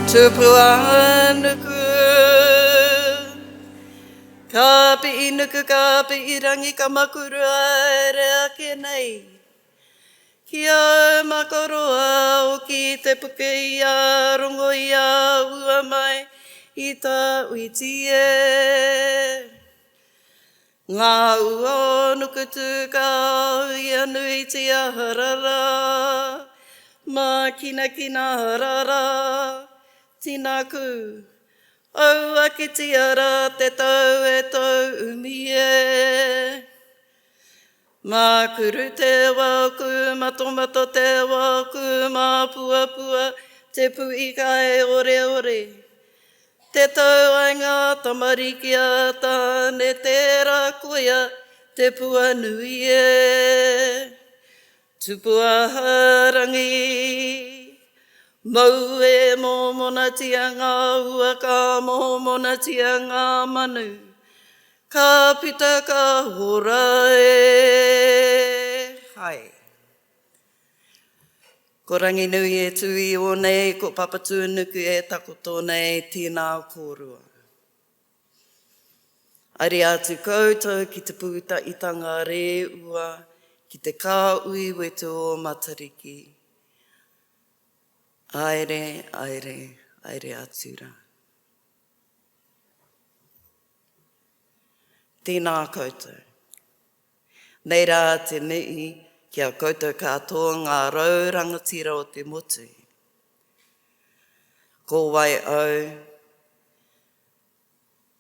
Tupua nuku, ka pi nuku ka pi irangi ka makuru aere ake nei. Kia makoroa o ki te puke i a rongo i a ua mai i ta uitie. Ngā ua nuku tū ka i anu i te aharara, ma kina harara, tina ku. Au ake te ara te tau e tau umie. Mā kuru te waku, ma tomato te waku, ma pua te puika e ore ore. Te tau ai ngā tamariki a tāne te rakoia, te pua nui e. Tupua harangi, mau e mō monatia ngā ua ka mō monatia ngā manu. Ka pita ka hora e. Hai. Ko rangi nui e tui o nei, ko papatū nuku e takoto nei, tēnā kōrua. Ari atu koutou ki te puta itanga re ua, ki te kā ui wetu o matariki. Aere, aere, aere atura. Tēnā koutou. Nei rā te mihi kia koutou katoa ngā raurangatira o te motu. Ko wai au,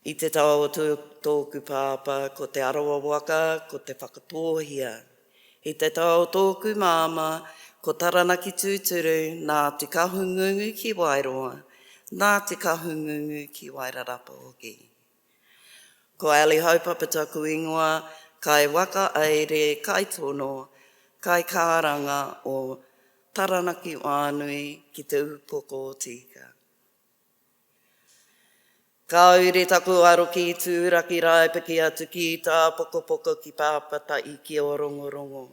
i te tau o tōku pāpā, ko te arawa waka, ko te whakatōhia. I te tau o tōku māma, ko taranaki tūturu, nā te kahungungu ki Wairoa, nā te kahungungu ki Wairarapa hoki. Ko Ali haupapa taku ingoa, kai waka aere, kai tono, kai kāranga o taranaki wānui ki te upoko o tika. Ka ure taku aro ki tūraki raipaki atu ki tā pokopoko ki pāpata i ki o rongorongo.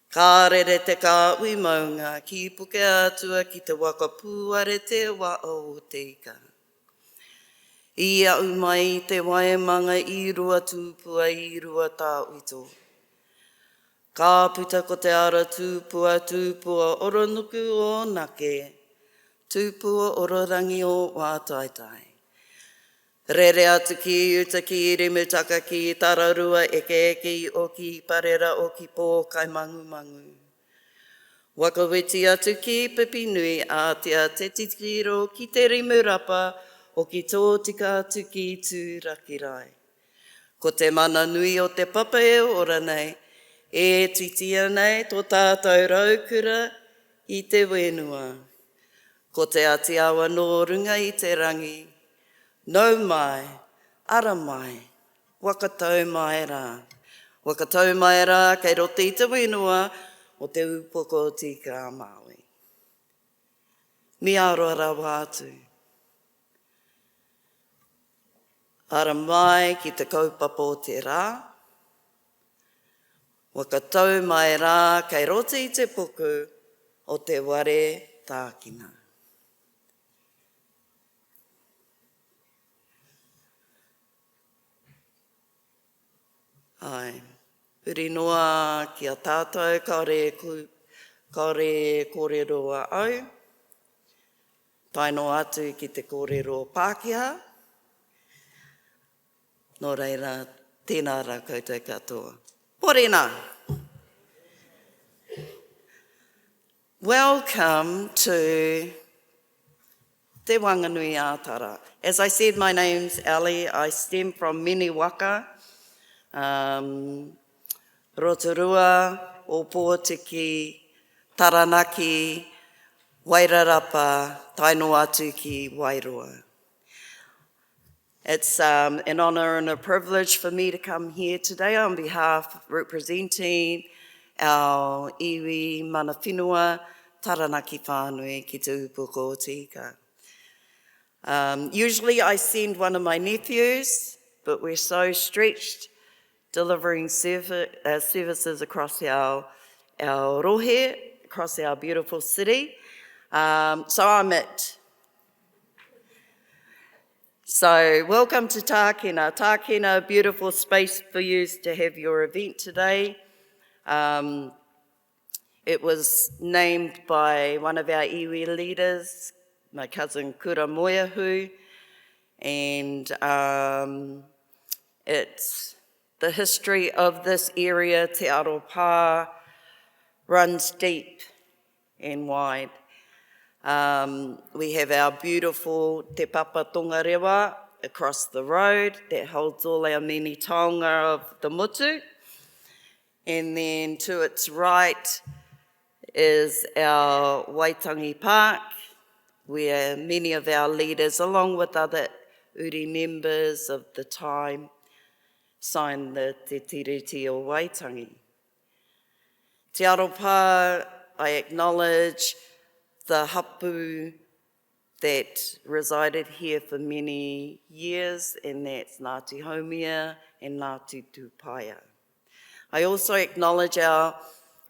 Ka rere te ka ui maunga ki puke atua ki te waka pūare te wa o tika. I au mai te waemanga i rua tūpua i rua tā uito. Ka puta ko te ara tūpua oronuku o nake, tūpua ororangi o wātaitai. Rere atu ki uta ki rimutaka ki tararua eke o ki parera o ki pō kai mangu. Wakawiti atu ki pipi nui ātia te titiro ki te rimurapa o ki tō tika atu ki tūraki rai. Ko te mana nui o te papa e ora nei, e titia nei tō tātou raukura i te wenua. Ko te ati awa nō runga i te rangi, nau mai, ara mai, Whakatau mai rā. Whakatau mai rā kei roto i te wenua o te upoko o tika a Māui. Mi aroara wātu. Ara mai ki te kaupapa o te rā. Whakatau mai rā kei roto i te puku o te ware Takina. Ai, uri noa ki a tātou, ka re kōreroa au. Taino atu ki te kōrero Pākehā. Nō reira, tēnā rā koutou katoa. Porena! Welcome to Te Wanganui Ātara. As I said, my name's Ali. I stem from Mihi Whakatau, Rotorua, Opōtiki, Taranaki, Wairarapa, taino atu ki Wairoa. It's an honour and a privilege for me to come here today on behalf representing our iwi mana whenua Taranaki whānui ki te upoko o tika. Usually I send one of my nephews, but we're so stretched delivering services across our rohe, across our beautiful city. So I'm it. So welcome to Takina. Takina, a beautiful space for you to have your event today. It was named by one of our iwi leaders, my cousin Kura Moeahu, and it's the history of this area, Te Aropa, runs deep and wide. We have our beautiful Te Papa Tongarewa across the road that holds all our mini taonga of the mutu. And then to its right is our Waitangi Park, where many of our leaders, along with other uri members of the time, signed the Te Tiriti o Waitangi. Te Aropa, I acknowledge the hapu that resided here for many years, and that's Ngāti Haumia and Ngāti Tūpaia. I also acknowledge our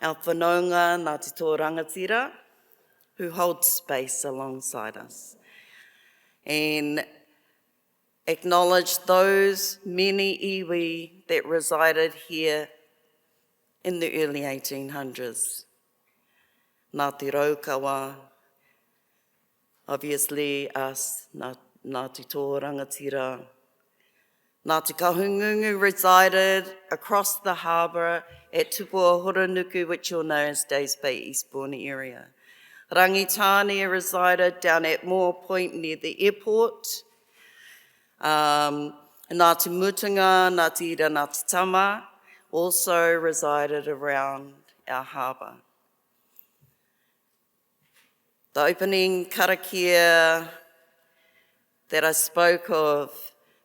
whanaunga, Ngāti Tō Rangatira, who holds space alongside us, and acknowledge those many iwi that resided here in the early 1800s. Ngāti Raukawa, obviously us, Ngāti Tō Rangatira. Ngāti Kahungungu resided across the harbour at Tupua Horonuku, which you'll know as Days Bay Eastbourne area. Rangitania resided down at Moore Point near the airport. Ngāti Mutunga, Ngāti Ira, Ngāti Tama also resided around our harbour. The opening karakia that I spoke of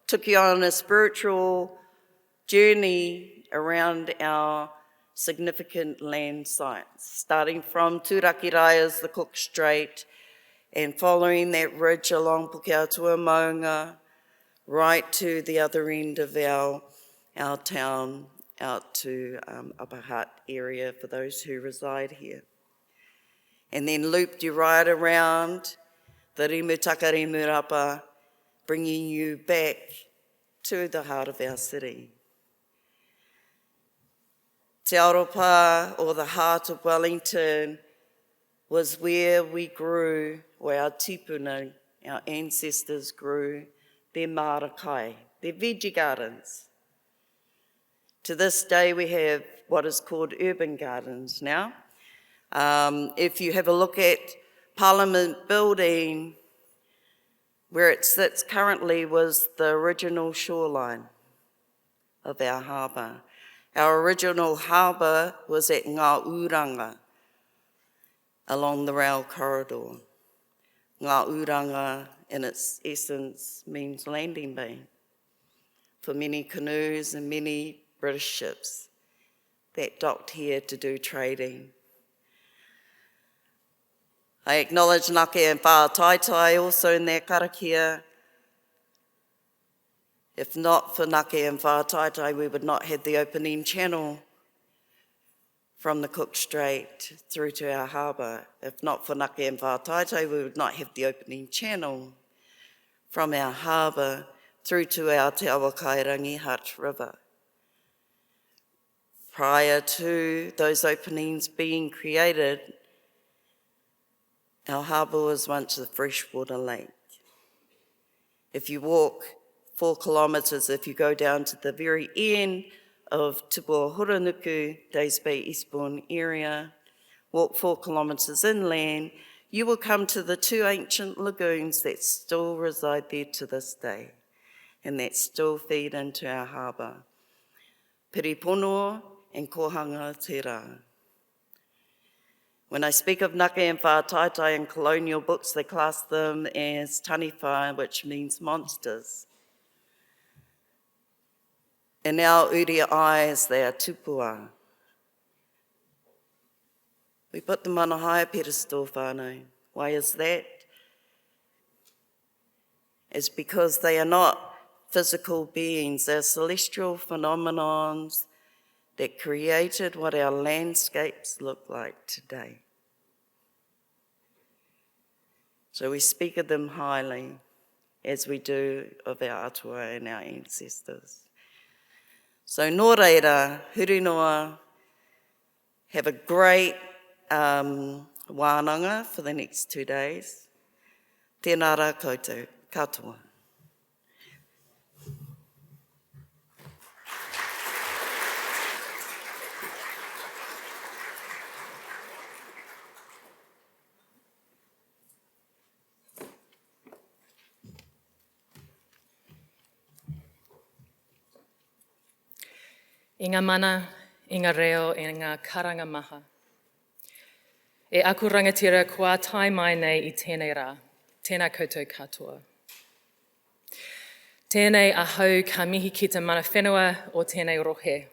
took you on a spiritual journey around our significant land sites, starting from Tūrakiraia's the Cook Strait and following that ridge along Pukeatua Maunga right to the other end of our town, out to Upper Hutt area for those who reside here. And then looped you right around the Rimutaka Rimurapa, bringing you back to the heart of our city. Te Aropa, or the heart of Wellington, was where we grew, where our tipuna, our ancestors grew their marakai, their veggie gardens. To this day we have what is called urban gardens now. If you have a look at Parliament Building, where it sits currently was the original shoreline of our harbour. Our original harbour was at Ngā Uranga, along the rail corridor. Ngā Uranga, in its essence, means landing bay for many canoes and many British ships that docked here to do trading. I acknowledge Ngāke and Whātaitai also in their karakia. If not for Ngāke and Whātaitai, we would not have the opening channel from the Cook Strait through to our harbour. If not for Ngāke and Whātaitai, we would not have the opening channel from our harbour through to our Te Awakairangi Hutt River. Prior to those openings being created, our harbour was once a freshwater lake. If you walk 4 kilometres, if you go down to the very end of Tupua Horonuku, Days Bay Eastbourne area, walk 4 kilometres inland, you will come to the 2 ancient lagoons that still reside there to this day and that still feed into our harbour, Piripono and Kohanga Te Rā. When I speak of Ngāke and Whātaitai in colonial books, they class them as taniwha, which means monsters. In our uri eyes, they are tupua. We put them on a higher pedestal, whānau. Why is that? It's because they are not physical beings, they're celestial phenomenons that created what our landscapes look like today. So we speak of them highly. as we do of our atua and our ancestors. So nō reira, huri noa, have a great wānanga for the next 2 days. Tēnā rā koutou, katoa. I ngā mana, i ngā reo, i ngā karanga maha. E aku rangatira kua tai mai nei i tēnei rā, tēnā koutou katoa. Tēnei ahau ka mihi ki te mana whenua o tēnei rohe.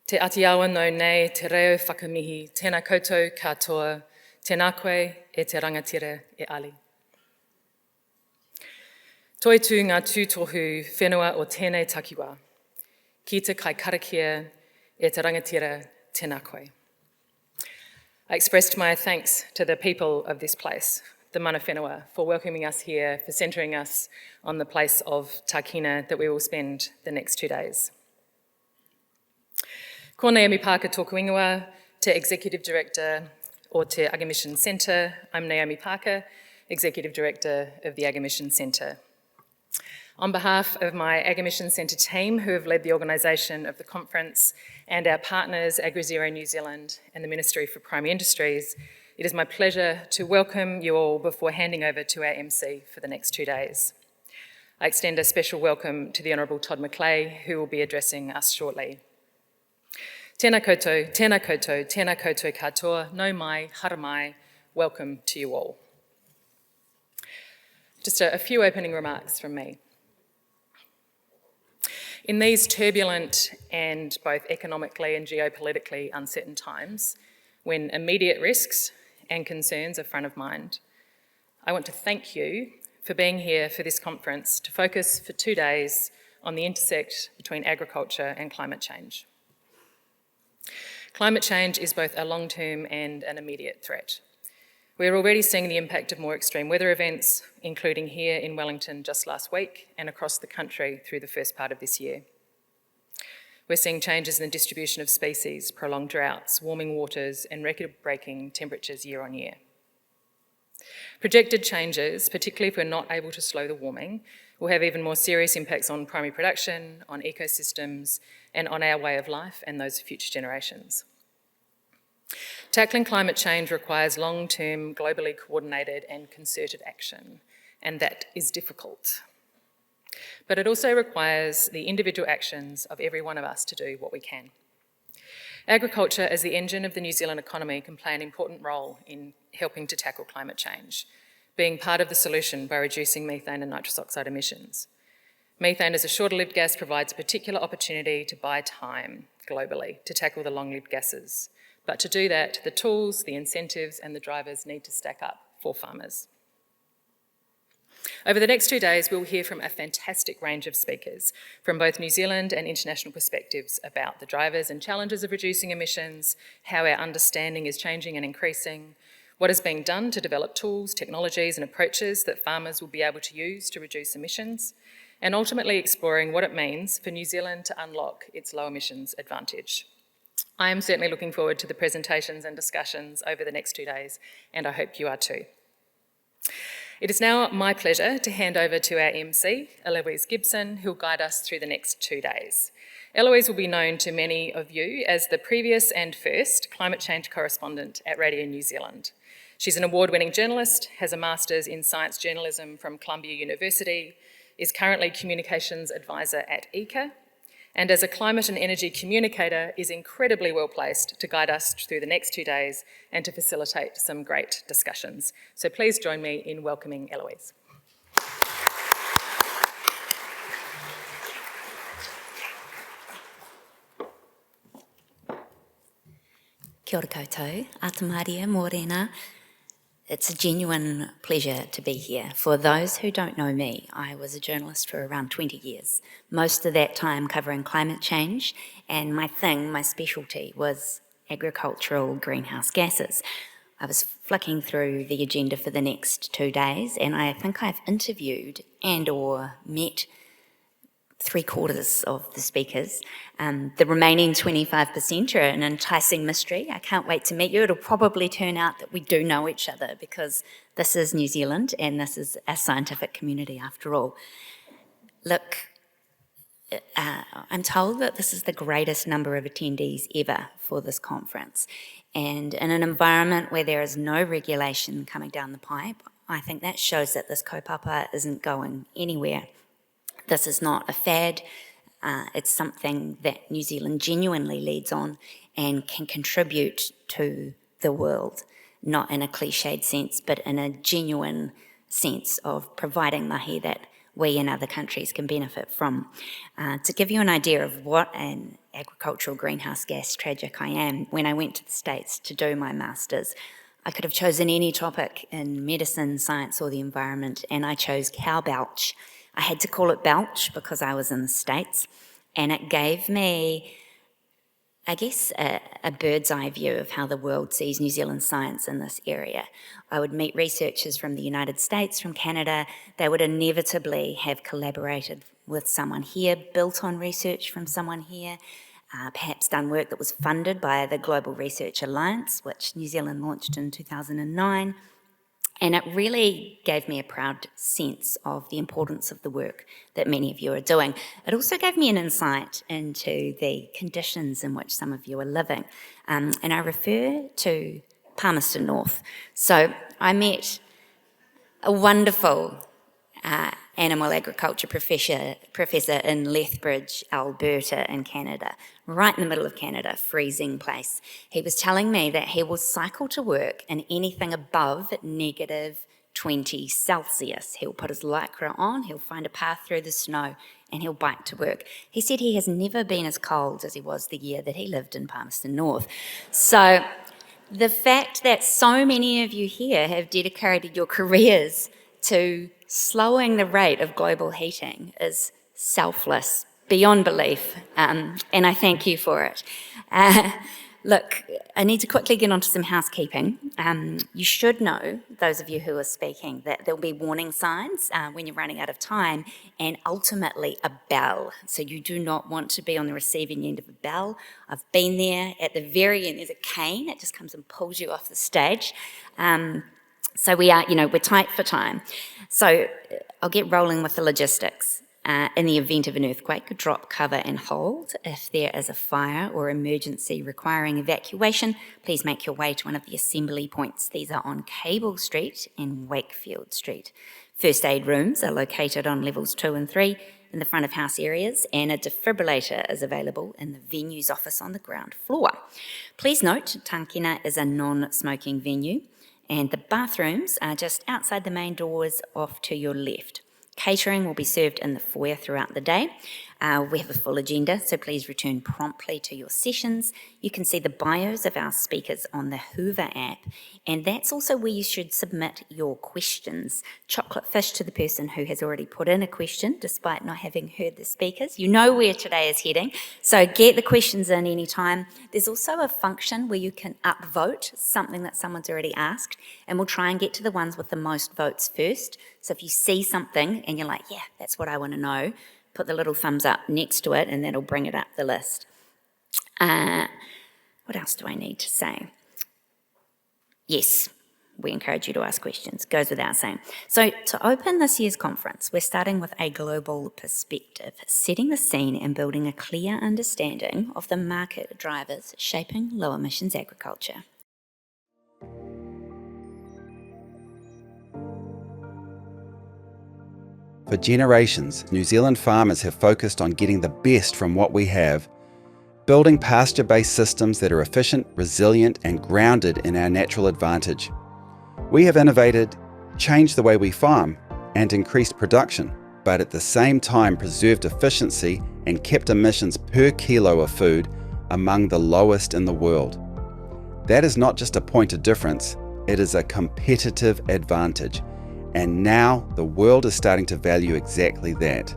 Te ati awa nau nei te reo whakamihi, tēnā koutou katoa, tēnā koe e te rangatira e ali. Toi tū ngā tūtohu whenua o tēnei takiwa. Ki te kai karakia e te rangatira tēnā koe. I expressed my thanks to the people of this place, the mana whenua, for welcoming us here, for centering us on the place of Takina that we will spend the next 2 days. Ko Naomi Parker tōku ingoa, te Executive Director o te Aga Mission Centre. I'm Naomi Parker, Executive Director of the Aga Mission Centre. On behalf of my Aga Mission Centre team, who have led the organisation of the conference, and our partners, AgriZero New Zealand and the Ministry for Primary Industries, it is my pleasure to welcome you all before handing over to our MC for the next 2 days. I extend a special welcome to the Honourable Todd McClay, who will be addressing us shortly. Tēnā koutou, tēnā koutou, tēnā koutou katoa, nau mai, hara mai, welcome to you all. Just a few opening remarks from me. In these turbulent and both economically and geopolitically uncertain times, when immediate risks and concerns are front of mind, I want to thank you for being here for this conference to focus for 2 days on the intersect between agriculture and climate change. Climate change is both a long-term and an immediate threat. We're already seeing the impact of more extreme weather events, including here in Wellington just last week and across the country through the first part of this year. We're seeing changes in the distribution of species, prolonged droughts, warming waters, and record-breaking temperatures year on year. Projected changes, particularly if we're not able to slow the warming, will have even more serious impacts on primary production, on ecosystems, and on our way of life and those of future generations. Tackling climate change requires long-term, globally coordinated and concerted action, and that is difficult. But it also requires the individual actions of every one of us to do what we can. Agriculture, as the engine of the New Zealand economy, can play an important role in helping to tackle climate change, being part of the solution by reducing methane and nitrous oxide emissions. Methane as a shorter-lived gas provides a particular opportunity to buy time globally to tackle the long-lived gases. But to do that, the tools, the incentives and the drivers need to stack up for farmers. Over the next 2 days, we'll hear from a fantastic range of speakers from both New Zealand and international perspectives about the drivers and challenges of reducing emissions, how our understanding is changing and increasing, what is being done to develop tools, technologies and approaches that farmers will be able to use to reduce emissions, and ultimately exploring what it means for New Zealand to unlock its low emissions advantage. I am certainly looking forward to the presentations and discussions over the next 2 days, and I hope you are too. It is now my pleasure to hand over to our MC, Eloise Gibson, who will guide us through the next 2 days. Eloise will be known to many of you as the previous and first climate change correspondent at Radio New Zealand. She's an award-winning journalist, has a master's in science journalism from Columbia University, is currently communications advisor at ICA, and as a climate and energy communicator is incredibly well placed to guide us through the next 2 days and to facilitate some great discussions. So please join me in welcoming Eloise. Kia ora koutou, Atamaria Morena. It's a genuine pleasure to be here. For those who don't know me, I was a journalist for around 20 years, most of that time covering climate change, and my specialty was agricultural greenhouse gases. I was flicking through the agenda for the next 2 days, and I think I've interviewed and or met 3/4 of the speakers. The remaining 25% are an enticing mystery. I can't wait to meet you. It'll probably turn out that we do know each other, because this is New Zealand and this is a scientific community after all. Look, I'm told that this is the greatest number of attendees ever for this conference. And in an environment where there is no regulation coming down the pipe, I think that shows that this kaupapa isn't going anywhere. This is not a fad. It's something that New Zealand genuinely leads on and can contribute to the world, not in a cliched sense, but in a genuine sense of providing mahi that we and other countries can benefit from. To give you an idea of what an agricultural greenhouse gas tragic I am, when I went to the States to do my master's, I could have chosen any topic in medicine, science or the environment, and I chose cow belch. I had to call it belch because I was in the States, and it gave me, I guess, a bird's eye view of how the world sees New Zealand science in this area. I would meet researchers from the United States, from Canada. They would inevitably have collaborated with someone here, built on research from someone here, perhaps done work that was funded by the Global Research Alliance, which New Zealand launched in 2009. And it really gave me a proud sense of the importance of the work that many of you are doing. It also gave me an insight into the conditions in which some of you are living. And I refer to Palmerston North. So I met a wonderful animal agriculture professor in Lethbridge, Alberta in Canada, right in the middle of Canada, freezing place. He was telling me that he will cycle to work in anything above -20 Celsius. He'll put his lycra on, he'll find a path through the snow, and he'll bike to work. He said he has never been as cold as he was the year that he lived in Palmerston North. So the fact that so many of you here have dedicated your careers to slowing the rate of global heating is selfless, beyond belief, and I thank you for it. Look, I need to quickly get onto some housekeeping. You should know, those of you who are speaking, that there'll be warning signs when you're running out of time, and ultimately a bell. So you do not want to be on the receiving end of a bell. I've been there. At the very end, there's a cane. It just comes and pulls you off the stage. So we're tight for time. So I'll get rolling with the logistics. In the event of an earthquake, drop, cover and hold. If there is a fire or emergency requiring evacuation, please make your way to one of the assembly points. These are on Cable Street and Wakefield Street. First aid rooms are located on levels 2 and 3 in the front of house areas, and a defibrillator is available in the venue's office on the ground floor. Please note, Takina is a non-smoking venue, and the bathrooms are just outside the main doors off to your left. Catering will be served in the foyer throughout the day. We have a full agenda, so please return promptly to your sessions. You can see the bios of our speakers on the Hoover app, and that's also where you should submit your questions. Chocolate fish to the person who has already put in a question, despite not having heard the speakers. You know where today is heading, so get the questions in any time. There's also a function where you can upvote something that someone's already asked, and we'll try and get to the ones with the most votes first. So if you see something and you're like, yeah, that's what I want to know, put the little thumbs up next to it and that'll bring it up the list. What else do I need to say? Yes, we encourage you to ask questions, goes without saying. So to open this year's conference, we're starting with a global perspective, setting the scene and building a clear understanding of the market drivers shaping low emissions agriculture. For generations, New Zealand farmers have focused on getting the best from what we have, building pasture-based systems that are efficient, resilient, and grounded in our natural advantage. We have innovated, changed the way we farm, and increased production, but at the same time preserved efficiency and kept emissions per kilo of food among the lowest in the world. That is not just a point of difference, it is a competitive advantage. And now the world is starting to value exactly that.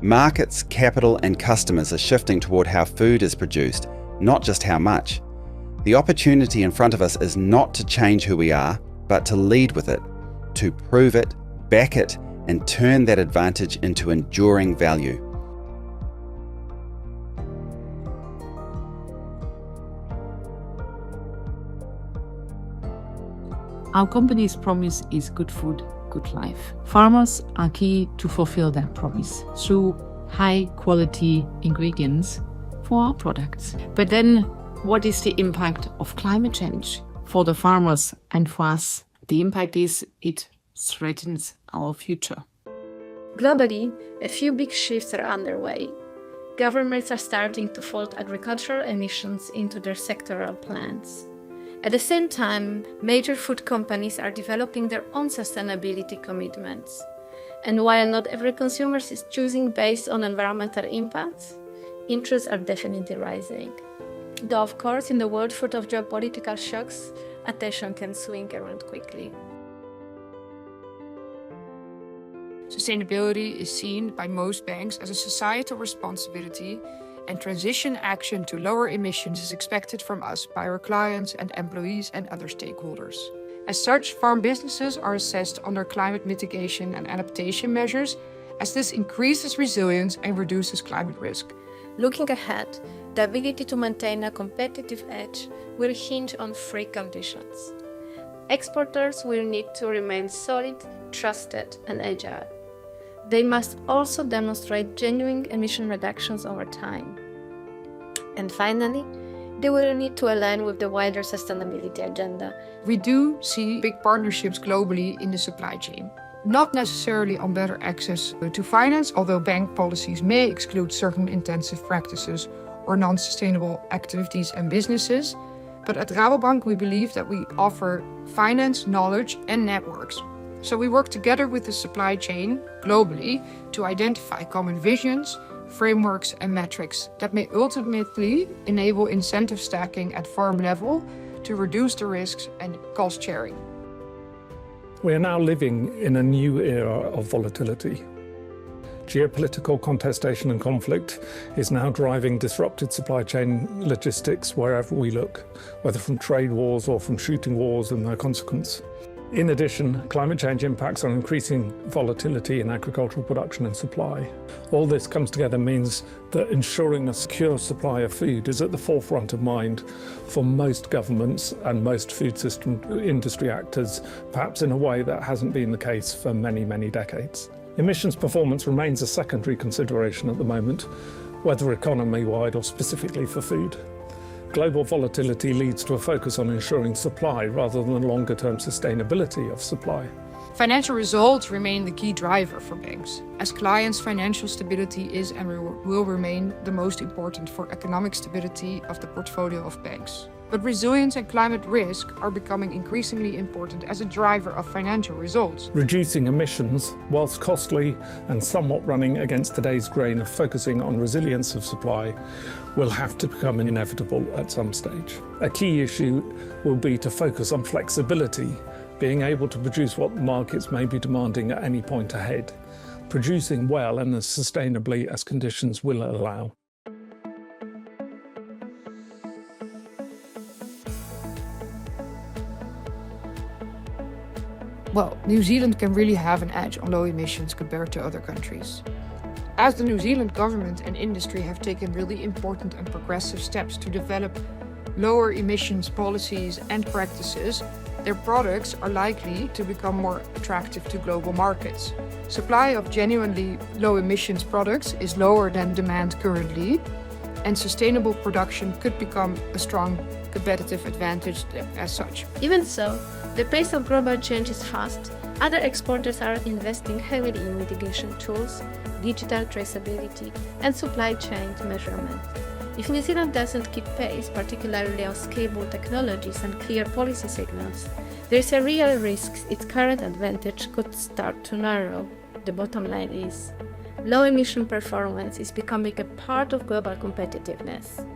Markets, capital, and customers are shifting toward how food is produced, not just how much. The opportunity in front of us is not to change who we are, but to lead with it, to prove it, back it, and turn that advantage into enduring value. Our company's promise is good food, good life. Farmers are key to fulfill that promise through high quality ingredients for our products. But then, what is the impact of climate change for the farmers and for us? The impact is it threatens our future. Globally, a few big shifts are underway. Governments are starting to fold agricultural emissions into their sectoral plans. At the same time, major food companies are developing their own sustainability commitments. And while not every consumer is choosing based on environmental impacts, interests are definitely rising. Though, of course, in the world full of geopolitical shocks, attention can swing around quickly. Sustainability is seen by most banks as a societal responsibility, and transition action to lower emissions is expected from us by our clients and employees and other stakeholders. As such, farm businesses are assessed under climate mitigation and adaptation measures, as this increases resilience and reduces climate risk. Looking ahead, the ability to maintain a competitive edge will hinge on three conditions. Exporters will need to remain solid, trusted, and agile. They must also demonstrate genuine emission reductions over time. And finally, they will need to align with the wider sustainability agenda. We do see big partnerships globally in the supply chain. Not necessarily on better access to finance, although bank policies may exclude certain intensive practices or non-sustainable activities and businesses. But at Rabobank, we believe that we offer finance, knowledge, and networks. So we work together with the supply chain globally to identify common visions, frameworks, and metrics that may ultimately enable incentive stacking at farm level to reduce the risks and cost sharing. We are now living in a new era of volatility. Geopolitical contestation and conflict is now driving disrupted supply chain logistics wherever we look, whether from trade wars or from shooting wars and their consequence. In addition, climate change impacts on increasing volatility in agricultural production and supply. All this comes together means that ensuring a secure supply of food is at the forefront of mind for most governments and most food system industry actors, perhaps in a way that hasn't been the case for many, many decades. Emissions performance remains a secondary consideration at the moment, whether economy-wide or specifically for food. Global volatility leads to a focus on ensuring supply rather than longer-term sustainability of supply. Financial results remain the key driver for banks, as clients' financial stability is and will remain the most important for economic stability of the portfolio of banks. But resilience and climate risk are becoming increasingly important as a driver of financial results. Reducing emissions, whilst costly and somewhat running against today's grain of focusing on resilience of supply, will have to become inevitable at some stage. A key issue will be to focus on flexibility, being able to produce what markets may be demanding at any point ahead, producing well and as sustainably as conditions will allow. Well, New Zealand can really have an edge on low emissions compared to other countries. As the New Zealand government and industry have taken really important and progressive steps to develop lower emissions policies and practices, their products are likely to become more attractive to global markets. Supply of genuinely low emissions products is lower than demand currently, and sustainable production could become a strong competitive advantage as such. Even so, the pace of global change is fast. Other exporters are investing heavily in mitigation tools, digital traceability, and supply chain measurement. If New Zealand doesn't keep pace, particularly on scalable technologies and clear policy signals, there is a real risk its current advantage could start to narrow. The bottom line is, low emission performance is becoming a part of global competitiveness.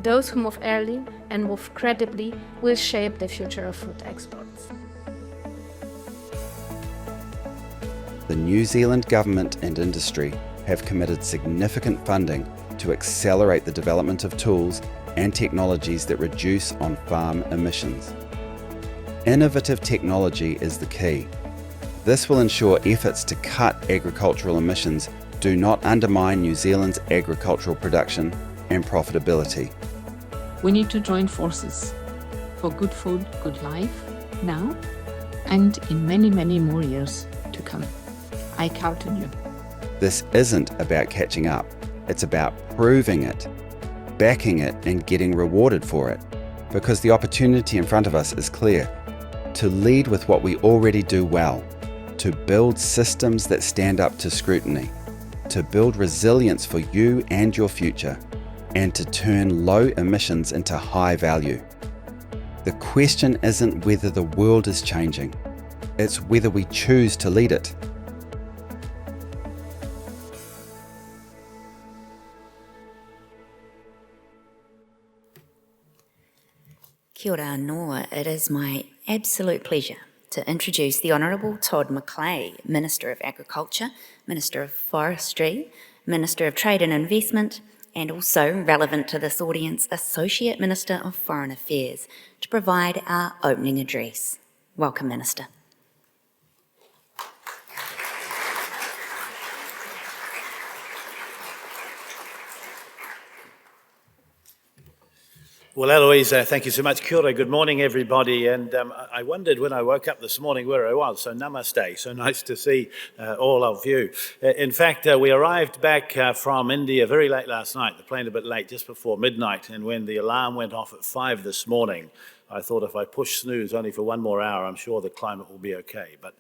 Those who move early and move credibly will shape the future of food exports. The New Zealand government and industry have committed significant funding to accelerate the development of tools and technologies that reduce on-farm emissions. Innovative technology is the key. This will ensure efforts to cut agricultural emissions do not undermine New Zealand's agricultural production and profitability. We need to join forces for good food, good life, now and in many, many more years to come. I count on you. This isn't about catching up. It's about proving it, backing it, and getting rewarded for it. Because the opportunity in front of us is clear. To lead with what we already do well. To build systems that stand up to scrutiny. To build resilience for you and your future. And to turn low emissions into high value. The question isn't whether the world is changing. It's whether we choose to lead it. Kia ora anō. It is my absolute pleasure to introduce the Honourable Todd McClay, Minister of Agriculture, Minister of Forestry, Minister of Trade and Investment, and also, relevant to this audience, Associate Minister of Foreign Affairs, to provide our opening address. Welcome, Minister. Well, Eloise, thank you so much. Kia ora, good morning, everybody. And I wondered when I woke up this morning where I was. So namaste, so nice to see all of you. In fact, we arrived back from India very late last night, the plane a bit late, just before midnight. And when the alarm went off at 5 this morning, I thought if I push snooze only for one more hour, I'm sure the climate will be okay. But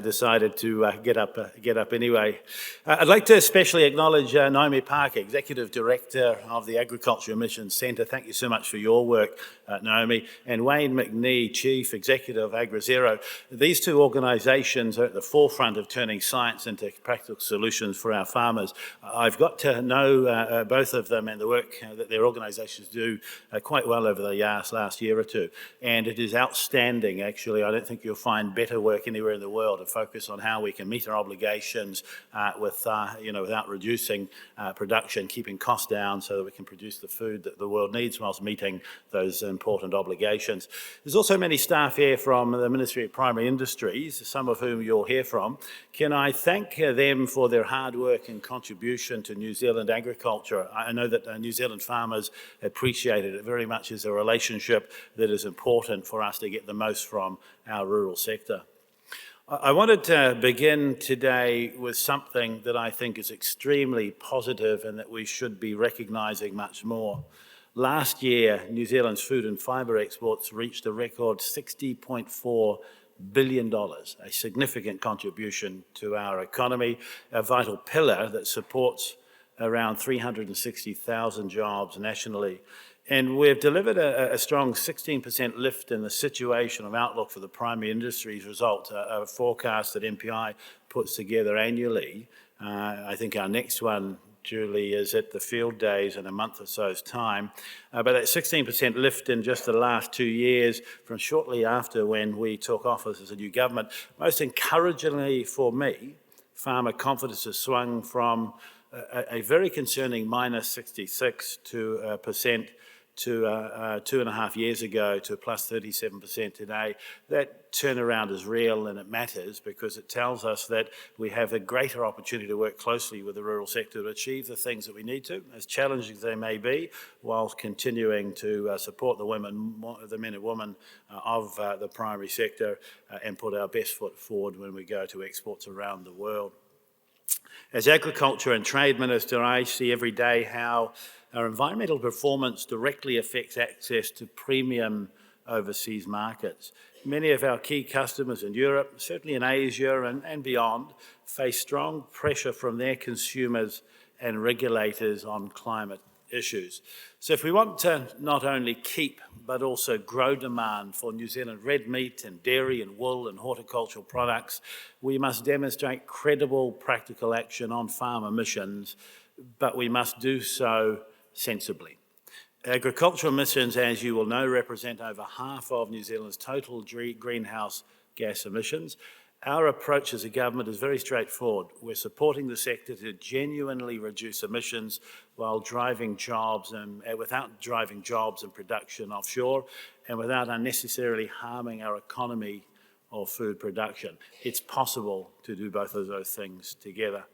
decided to get up anyway. I'd like to especially acknowledge Naomi Parker, Executive Director of the Agriculture Emissions Centre. Thank you so much for your work, Naomi. And Wayne McNee, Chief Executive of AgriZero. These two organisations are at the forefront of turning science into practical solutions for our farmers. I've got to know both of them and the work that their organisations do quite well over the last year or two. And it is outstanding, actually. I don't think you'll find better work anywhere in the world to focus on how we can meet our obligations without reducing production, keeping costs down so that we can produce the food that the world needs whilst meeting those important obligations. There's also many staff here from the Ministry of Primary Industries, some of whom you'll hear from. Can I thank them for their hard work and contribution to New Zealand agriculture? I know that New Zealand farmers appreciate it very much as a relationship that is important for us to get the most from our rural sector. I wanted to begin today with something that I think is extremely positive and that we should be recognising much more. Last year, New Zealand's food and fibre exports reached a record $60.4 billion, a significant contribution to our economy, a vital pillar that supports around 360,000 jobs nationally. And we've delivered a strong 16% lift in the situational outlook for the primary industries result, a forecast that MPI puts together annually. I think our next one, Julie, is at the field days in a month or so's time. But that 16% lift in just the last 2 years, from shortly after when we took office as a new government, most encouragingly for me, farmer confidence has swung from a very concerning minus 66% to 2.5 years ago to plus 37% today. That turnaround is real and it matters because it tells us that we have a greater opportunity to work closely with the rural sector to achieve the things that we need to, as challenging as they may be, whilst continuing to support the men and women of the primary sector and put our best foot forward when we go to exports around the world. As Agriculture and Trade Minister, I see every day how our environmental performance directly affects access to premium overseas markets. Many of our key customers in Europe, certainly in Asia and beyond, face strong pressure from their consumers and regulators on climate issues. So if we want to not only keep but also grow demand for New Zealand red meat and dairy and wool and horticultural products, we must demonstrate credible practical action on farm emissions, but we must do so sensibly. Agricultural emissions, as you will know, represent over half of New Zealand's total greenhouse gas emissions. Our approach as a government is very straightforward. We're supporting the sector to genuinely reduce emissions while driving jobs and without driving jobs and production offshore and without unnecessarily harming our economy or food production. It's possible to do both of those things together.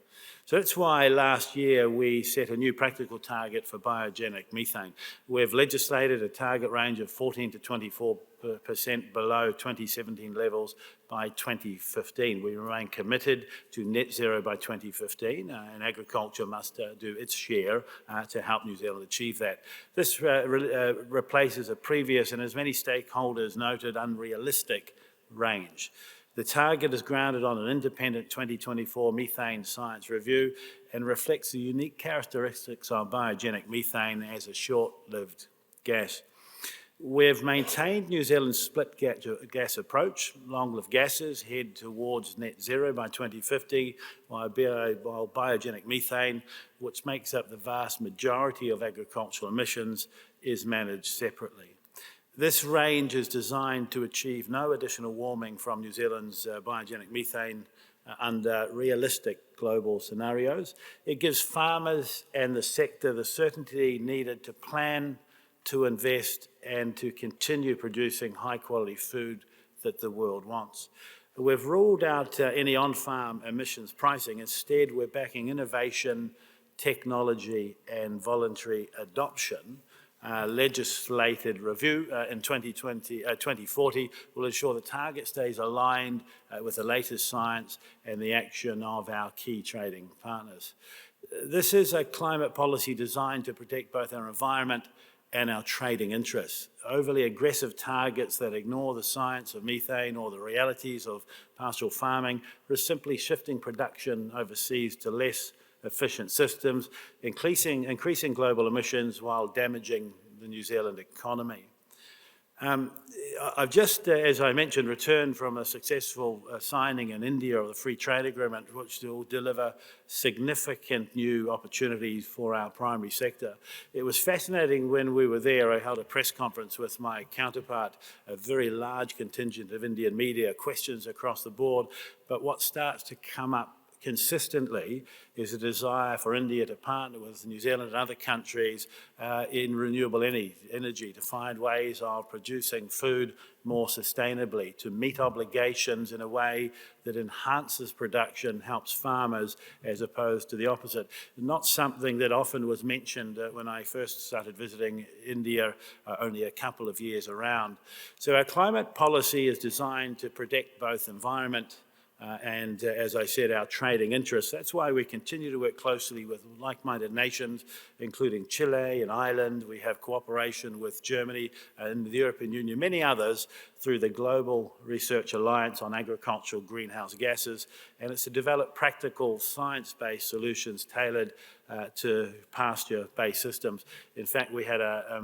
So that's why last year we set a new practical target for biogenic methane. We've legislated a target range of 14 to 24% below 2017 levels by 2015. We remain committed to net zero by 2015, and agriculture must do its share to help New Zealand achieve that. This replaces a previous, and as many stakeholders noted, unrealistic range. The target is grounded on an independent 2024 methane science review and reflects the unique characteristics of biogenic methane as a short-lived gas. We've maintained New Zealand's split gas approach. Long-lived gases head towards net zero by 2050, while biogenic methane, which makes up the vast majority of agricultural emissions, is managed separately. This range is designed to achieve no additional warming from New Zealand's biogenic methane under realistic global scenarios. It gives farmers and the sector the certainty needed to plan, to invest, and to continue producing high-quality food that the world wants. We've ruled out any on-farm emissions pricing. Instead, we're backing innovation, technology, and voluntary adoption. Legislated review in 2040 will ensure the target stays aligned with the latest science and the action of our key trading partners. This is a climate policy designed to protect both our environment and our trading interests. Overly aggressive targets that ignore the science of methane or the realities of pastoral farming risk simply shifting production overseas to less efficient systems, increasing global emissions while damaging the New Zealand economy. I've just, as I mentioned, returned from a successful signing in India of the Free Trade Agreement, which will deliver significant new opportunities for our primary sector. It was fascinating when we were there. I held a press conference with my counterpart, a very large contingent of Indian media, questions across the board, but what starts to come up consistently is a desire for India to partner with New Zealand and other countries in renewable energy to find ways of producing food more sustainably, to meet obligations in a way that enhances production, helps farmers, as opposed to the opposite. Not something that often was mentioned when I first started visiting India only a couple of years around. So our climate policy is designed to protect both environment and as I said, our trading interests. That's why we continue to work closely with like-minded nations, including Chile and Ireland. We have cooperation with Germany and the European Union, many others, through the Global Research Alliance on Agricultural Greenhouse Gases, and it's to develop practical science-based solutions tailored to pasture-based systems. In fact, we had a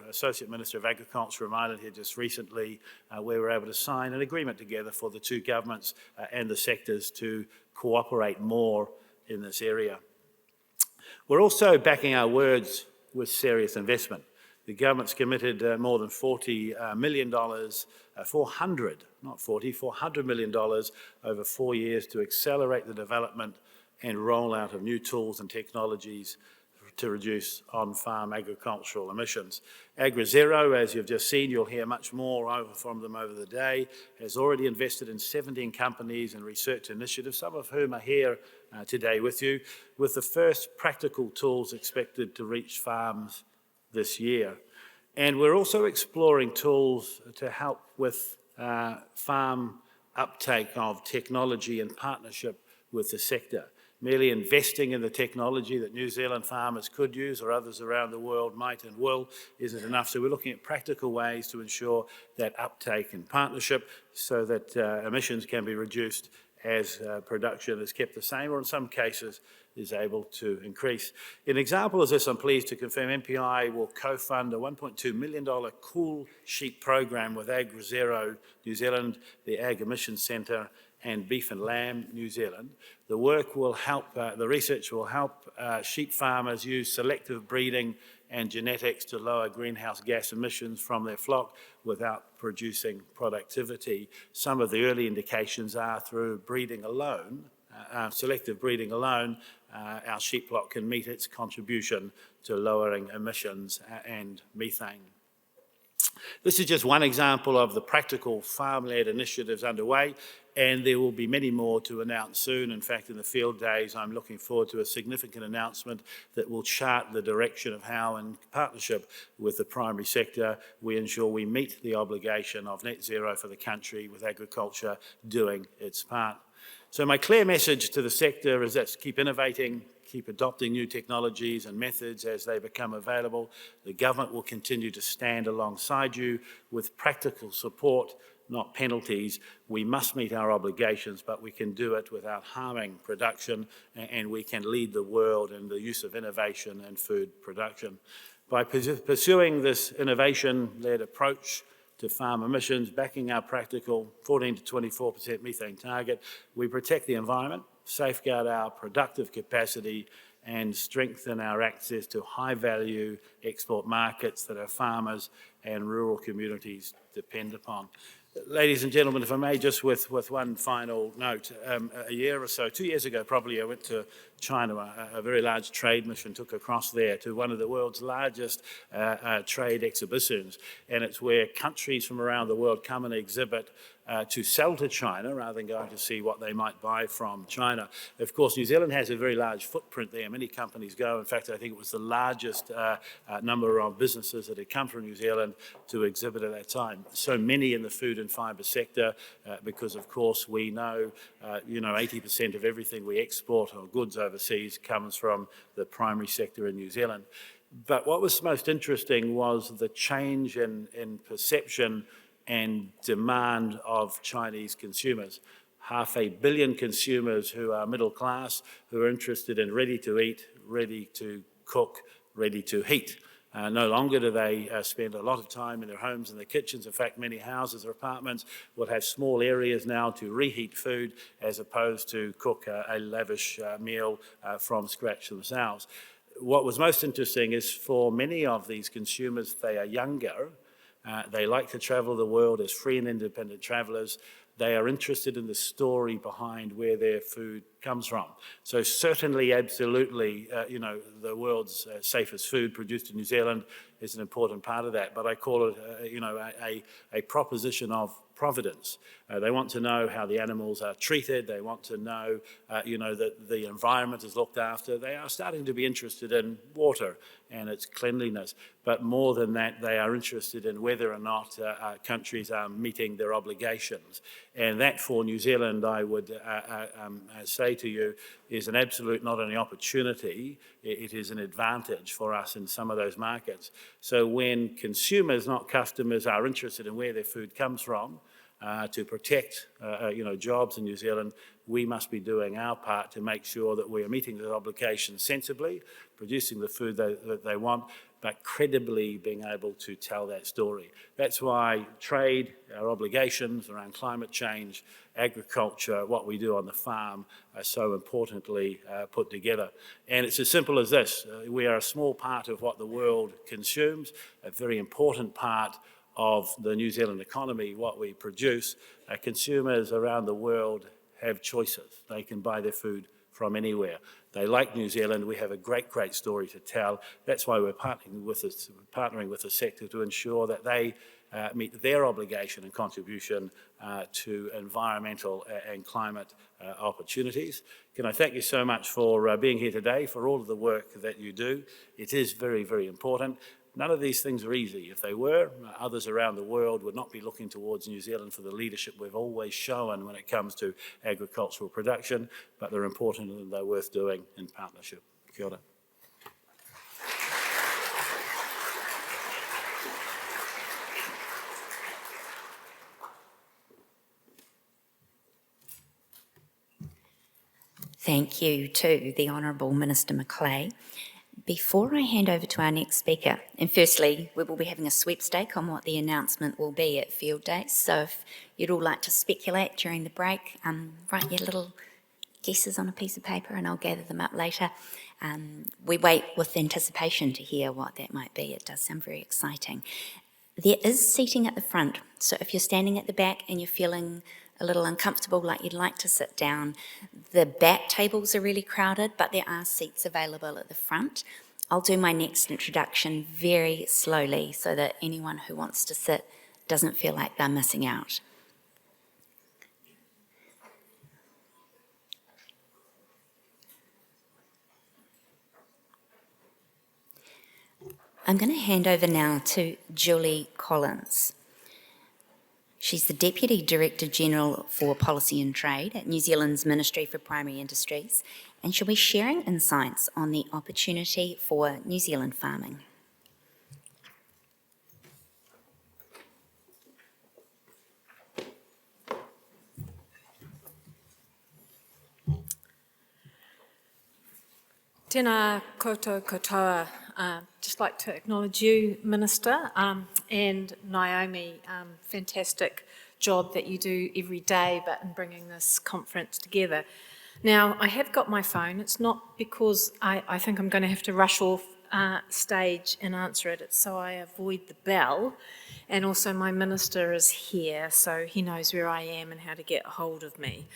Associate Minister of Agriculture from Ireland here just recently where we were able to sign an agreement together for the two governments and the sectors to cooperate more in this area. We're also backing our words with serious investment. The government's committed more than $40 million, $400 million over 4 years to accelerate the development and rollout of new tools and technologies to reduce on-farm agricultural emissions. AgriZero, as you've just seen, you'll hear much more from them over the day, has already invested in 17 companies and research initiatives, some of whom are here today with you, with the first practical tools expected to reach farms this year. And we're also exploring tools to help with farm uptake of technology in partnership with the sector. Merely investing in the technology that New Zealand farmers could use or others around the world might and will isn't enough. So we're looking at practical ways to ensure that uptake and partnership so that emissions can be reduced as production is kept the same, or in some cases is able to increase. An example is this: I'm pleased to confirm MPI will co-fund a $1.2 million cool sheep program with AgriZero New Zealand, the Ag Emissions Centre, and Beef and Lamb New Zealand. The work will help, the research will help sheep farmers use selective breeding and genetics to lower greenhouse gas emissions from their flock without producing productivity. Some of the early indications are through breeding alone, selective breeding alone, our sheep flock can meet its contribution to lowering emissions and methane. This is just one example of the practical farm-led initiatives underway, and there will be many more to announce soon. In fact, in the field days, I'm looking forward to a significant announcement that will chart the direction of how, in partnership with the primary sector, we ensure we meet the obligation of net zero for the country, with agriculture doing its part. So my clear message to the sector is that keep innovating, keep adopting new technologies and methods as they become available. The government will continue to stand alongside you with practical support, not penalties. We must meet our obligations, but we can do it without harming production, and we can lead the world in the use of innovation and food production. By pursuing this innovation-led approach to farm emissions, backing our practical 14 to 24% methane target, we protect the environment, safeguard our productive capacity, and strengthen our access to high-value export markets that our farmers and rural communities depend upon. Ladies and gentlemen, if I may, just with one final note, a year or so, 2 years ago probably, I went to China, a very large trade mission took across there to one of the world's largest trade exhibitions, and it's where countries from around the world come and exhibit to sell to China rather than going to see what they might buy from China. Of course, New Zealand has a very large footprint there. Many companies go. In fact, I think it was the largest number of businesses that had come from New Zealand to exhibit at that time. So many in the food and fibre sector, because of course we know, 80% of everything we export or goods overseas comes from the primary sector in New Zealand. But what was most interesting was the change in perception and demand of Chinese consumers. 500 million consumers who are middle class, who are interested in ready to eat, ready to cook, ready to heat. No longer do they spend a lot of time in their homes and their kitchens. In fact, many houses or apartments will have small areas now to reheat food as opposed to cook a lavish meal from scratch themselves. What was most interesting is for many of these consumers, they are younger. They like to travel the world as free and independent travellers. They are interested in the story behind where their food comes from. So certainly, absolutely, the world's safest food produced in New Zealand is an important part of that. But I call it, a proposition of providence. They want to know how the animals are treated. They want to know, that the environment is looked after. They are starting to be interested in water and its cleanliness. But more than that, they are interested in whether or not countries are meeting their obligations. And that, for New Zealand, I would say to you, is an absolute not only opportunity, it is an advantage for us in some of those markets. So when consumers, not customers, are interested in where their food comes from, to protect jobs in New Zealand, we must be doing our part to make sure that we are meeting those obligations sensibly, producing the food that they want, but credibly being able to tell that story. That's why trade, our obligations around climate change, agriculture, what we do on the farm are so importantly put together. And it's as simple as this. We are a small part of what the world consumes, a very important part of the New Zealand economy, what we produce. Consumers around the world have choices. They can buy their food from anywhere. They like New Zealand. We have a great story to tell. That's why we're partnering with the sector to ensure that they meet their obligation and contribution to environmental and climate opportunities. Can I thank you so much for being here today, for all of the work that you do. It is very important. None of these things are easy. If they were, others around the world would not be looking towards New Zealand for the leadership we've always shown when it comes to agricultural production, but they're important and they're worth doing in partnership. Kia ora. Thank you to the Honourable Minister McClay. Before I hand over to our next speaker, and firstly, we will be having a sweepstake on what the announcement will be at Field Days. So if you'd all like to speculate during the break, write your little guesses on a piece of paper and I'll gather them up later. We wait with anticipation to hear what that might be. It does sound very exciting. There is seating at the front, so if you're standing at the back and you're feeling a little uncomfortable, like you'd like to sit down, the back tables are really crowded, but there are seats available at the front. I'll do my next introduction very slowly so that anyone who wants to sit doesn't feel like they're missing out. I'm going to hand over now to Julie Collins. She's the Deputy Director General for Policy and Trade at New Zealand's Ministry for Primary Industries, and she'll be sharing insights on the opportunity for New Zealand farming. Tēnā koutou katoa. Just like to acknowledge you, Minister, and Naomi, fantastic job that you do every day, but in bringing this conference together. Now, I have got my phone. It's not because I think I'm going to have to rush off stage and answer it. It's so I avoid the bell. And also my Minister is here, so he knows where I am and how to get a hold of me.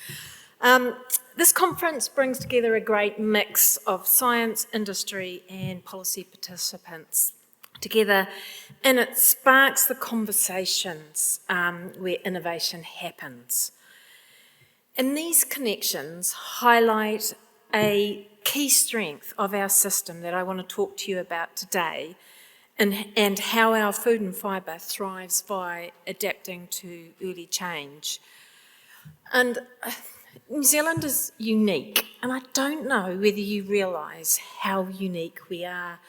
This conference brings together a great mix of science, industry and policy participants together, and it sparks the conversations where innovation happens. And these connections highlight a key strength of our system that I want to talk to you about today, and how our food and fibre thrives by adapting to early change. And New Zealand is unique, and I don't know whether you realise how unique we are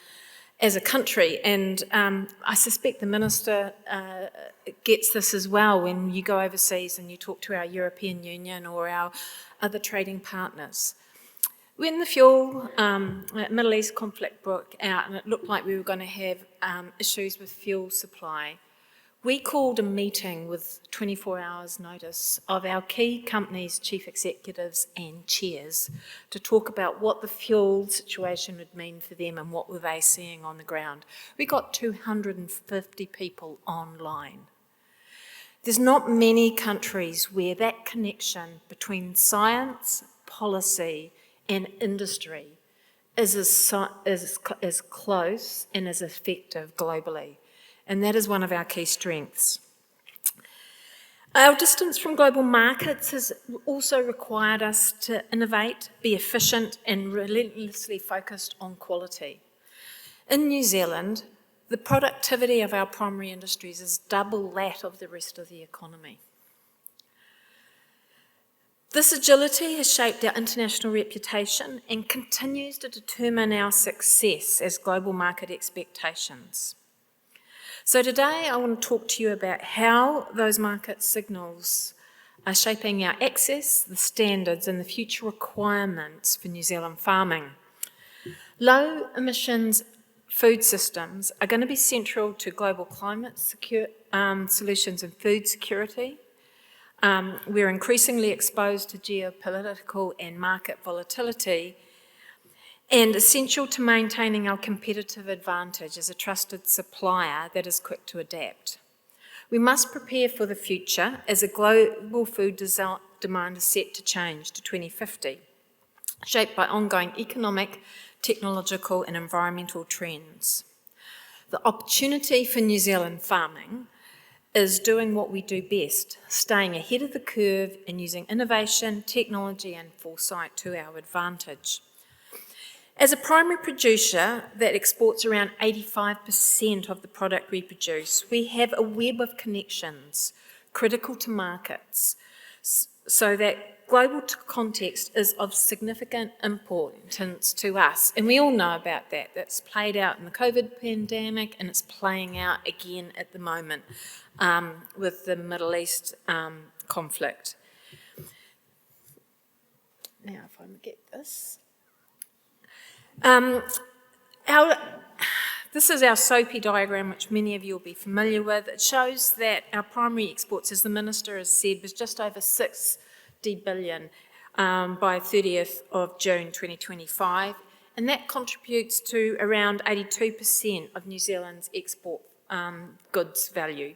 as a country, and I suspect the Minister gets this as well when you go overseas and you talk to our European Union or our other trading partners. When the Middle East conflict broke out and it looked like we were going to have issues with fuel supply, we called a meeting with 24 hours notice of our key companies' chief executives and chairs to talk about what the fuel situation would mean for them and what were they seeing on the ground. We got 250 people online. There's not many countries where that connection between science, policy and industry is as close and as effective globally. And that is one of our key strengths. Our distance from global markets has also required us to innovate, be efficient and relentlessly focused on quality. In New Zealand, the productivity of our primary industries is double that of the rest of the economy. This agility has shaped our international reputation and continues to determine our success as global market expectations. So today I want to talk to you about how those market signals are shaping our access, the standards and the future requirements for New Zealand farming. Low emissions food systems are going to be central to global climate solutions and food security. We're increasingly exposed to geopolitical and market volatility, and essential to maintaining our competitive advantage as a trusted supplier that is quick to adapt. We must prepare for the future as a global food demand is set to change to 2050, shaped by ongoing economic, technological and environmental trends. The opportunity for New Zealand farming is doing what we do best, staying ahead of the curve and using innovation, technology and foresight to our advantage. As a primary producer that exports around 85% of the product we produce, we have a web of connections critical to markets, so that global context is of significant importance to us. And we all know about that. That's played out in the COVID pandemic and it's playing out again at the moment with the Middle East conflict. Now, if I get this. This is our SOAPy diagram, which many of you will be familiar with. It shows that our primary exports, as the Minister has said, was just over 60 billion by 30th of June 2025, and that contributes to around 82% of New Zealand's export goods value.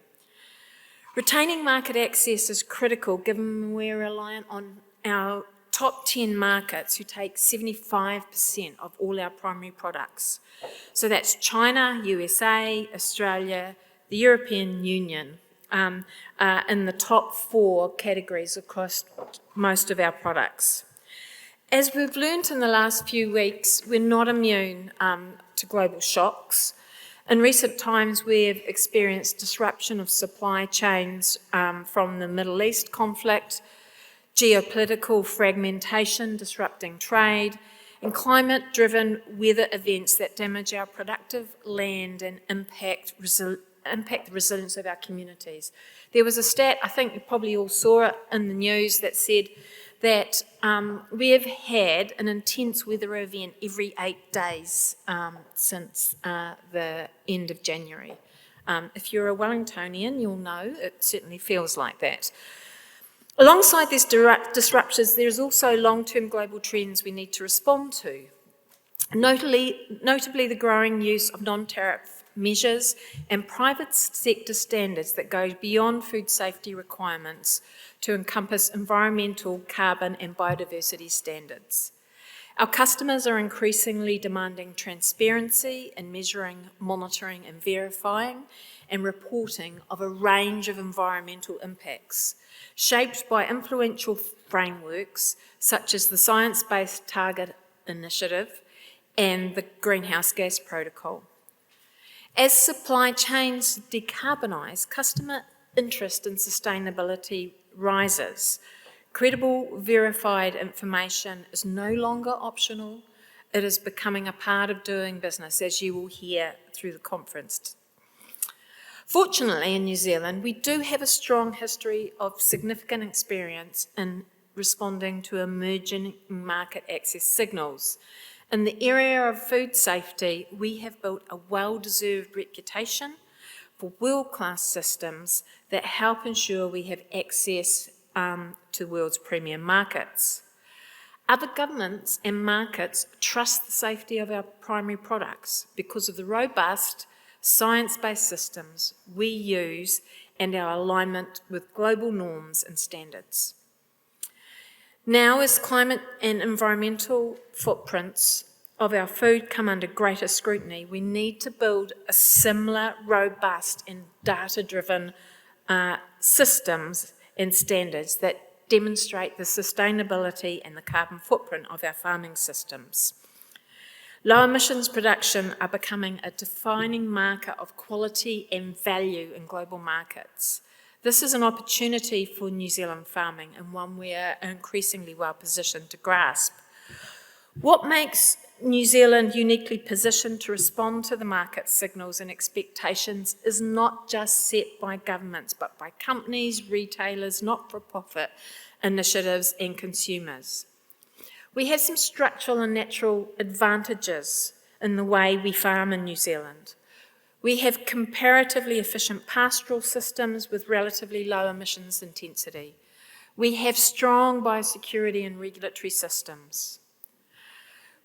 Retaining market access is critical given we're reliant on our top 10 markets who take 75% of all our primary products. So that's China, USA, Australia, the European Union, in the top 4 categories across most of our products. As we've learned in the last few weeks, we're not immune to global shocks. In recent times, we've experienced disruption of supply chains from the Middle East conflict, geopolitical fragmentation disrupting trade, and climate-driven weather events that damage our productive land and impact the resilience of our communities. There was a stat, I think you probably all saw it in the news, that said that we have had an intense weather event every 8 days since the end of January. If you're a Wellingtonian, you'll know it certainly feels like that. Alongside these disruptions, there's also long-term global trends we need to respond to. Notably the growing use of non-tariff measures and private sector standards that go beyond food safety requirements to encompass environmental, carbon and biodiversity standards. Our customers are increasingly demanding transparency in measuring, monitoring and verifying and reporting of a range of environmental impacts, shaped by influential frameworks such as the Science Based Target Initiative and the Greenhouse Gas Protocol. As supply chains decarbonise, customer interest in sustainability rises. Credible, verified information is no longer optional. It is becoming a part of doing business, as you will hear through the conference. Fortunately, in New Zealand, we do have a strong history of significant experience in responding to emerging market access signals. In the area of food safety, we have built a well-deserved reputation for world-class systems that help ensure we have access to the world's premium markets. Other governments and markets trust the safety of our primary products because of the robust, science-based systems we use and our alignment with global norms and standards. Now, as climate and environmental footprints of our food come under greater scrutiny, we need to build a similar, robust and data-driven systems and standards that demonstrate the sustainability and the carbon footprint of our farming systems. Low emissions production are becoming a defining marker of quality and value in global markets. This is an opportunity for New Zealand farming and one we are increasingly well positioned to grasp. What makes New Zealand uniquely positioned to respond to the market signals and expectations is not just set by governments, but by companies, retailers, not-for-profit initiatives and consumers. We have some structural and natural advantages in the way we farm in New Zealand. We have comparatively efficient pastoral systems with relatively low emissions intensity. We have strong biosecurity and regulatory systems.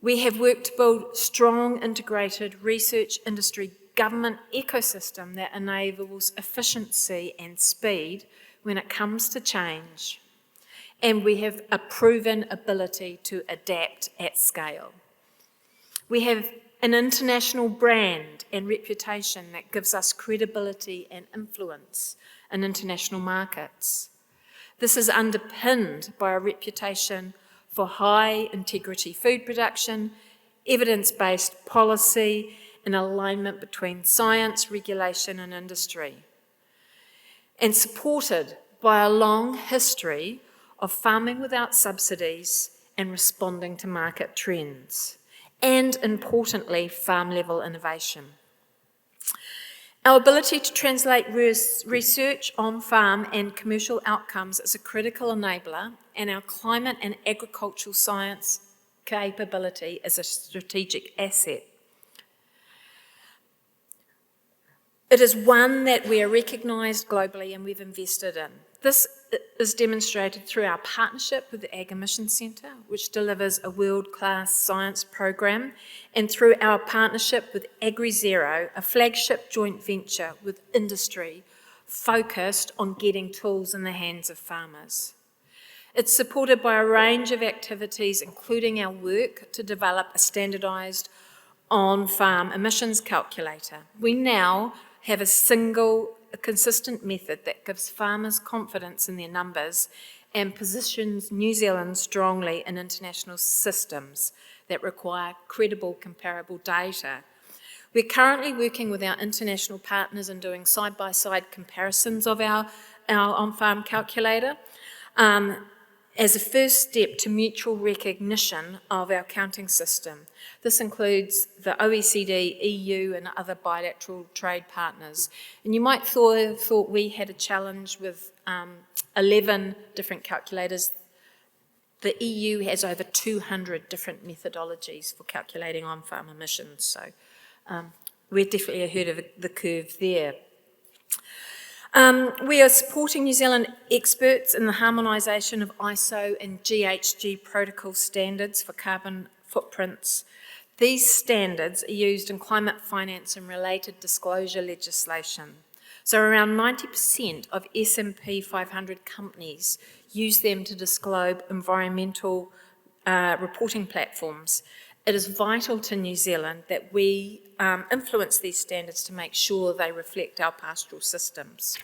We have worked to build strong integrated research industry government ecosystem that enables efficiency and speed when it comes to change. And we have a proven ability to adapt at scale. We have an international brand and reputation that gives us credibility and influence in international markets. This is underpinned by a reputation for high integrity food production, evidence-based policy, and alignment between science, regulation, and industry, and supported by a long history of farming without subsidies and responding to market trends, and importantly, farm-level innovation. Our ability to translate research on farm and commercial outcomes is a critical enabler, and our climate and agricultural science capability is a strategic asset. It is one that we are recognised globally and we've invested in. This is demonstrated through our partnership with the Ag Emissions Centre, which delivers a world-class science program, and through our partnership with AgriZero, a flagship joint venture with industry focused on getting tools in the hands of farmers. It's supported by a range of activities, including our work to develop a standardised on-farm emissions calculator. We now have a single, consistent method that gives farmers confidence in their numbers and positions New Zealand strongly in international systems that require credible, comparable data. We're currently working with our international partners and doing side-by-side comparisons of our on-farm calculator as a first step to mutual recognition of our counting system. This includes the OECD, EU and other bilateral trade partners. And you might thought we had a challenge with 11 different calculators. The EU has over 200 different methodologies for calculating on-farm emissions, so we're definitely ahead of the curve there. We are supporting New Zealand experts in the harmonisation of ISO and GHG protocol standards for carbon footprints. These standards are used in climate finance and related disclosure legislation. So around 90% of S&P 500 companies use them to disclose environmental reporting platforms. It is vital to New Zealand that we influence these standards to make sure they reflect our pastoral systems.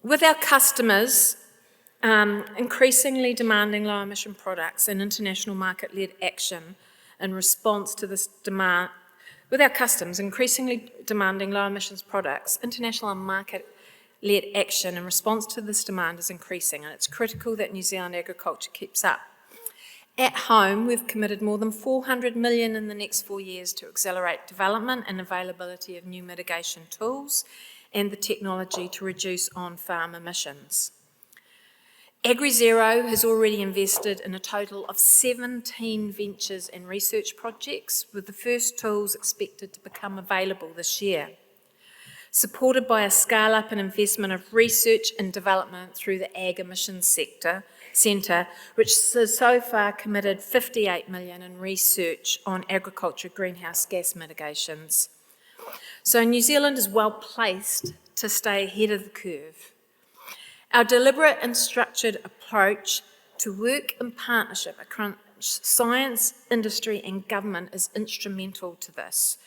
With our customers increasingly demanding low emission products and international market-led action in response to this demand, with our customers increasingly demanding low emissions products, international and market-led action in response to this demand is increasing, and it's critical that New Zealand agriculture keeps up. At home, we've committed more than 400 million in the next 4 years to accelerate development and availability of new mitigation tools and the technology to reduce on-farm emissions. AgriZero has already invested in a total of 17 ventures and research projects, with the first tools expected to become available this year. Supported by a scale-up and investment of research and development through the Ag Emissions Centre, which has so far committed 58 million in research on agriculture greenhouse gas mitigations. So New Zealand is well placed to stay ahead of the curve. Our deliberate and structured approach to work in partnership across science, industry and government is instrumental to this,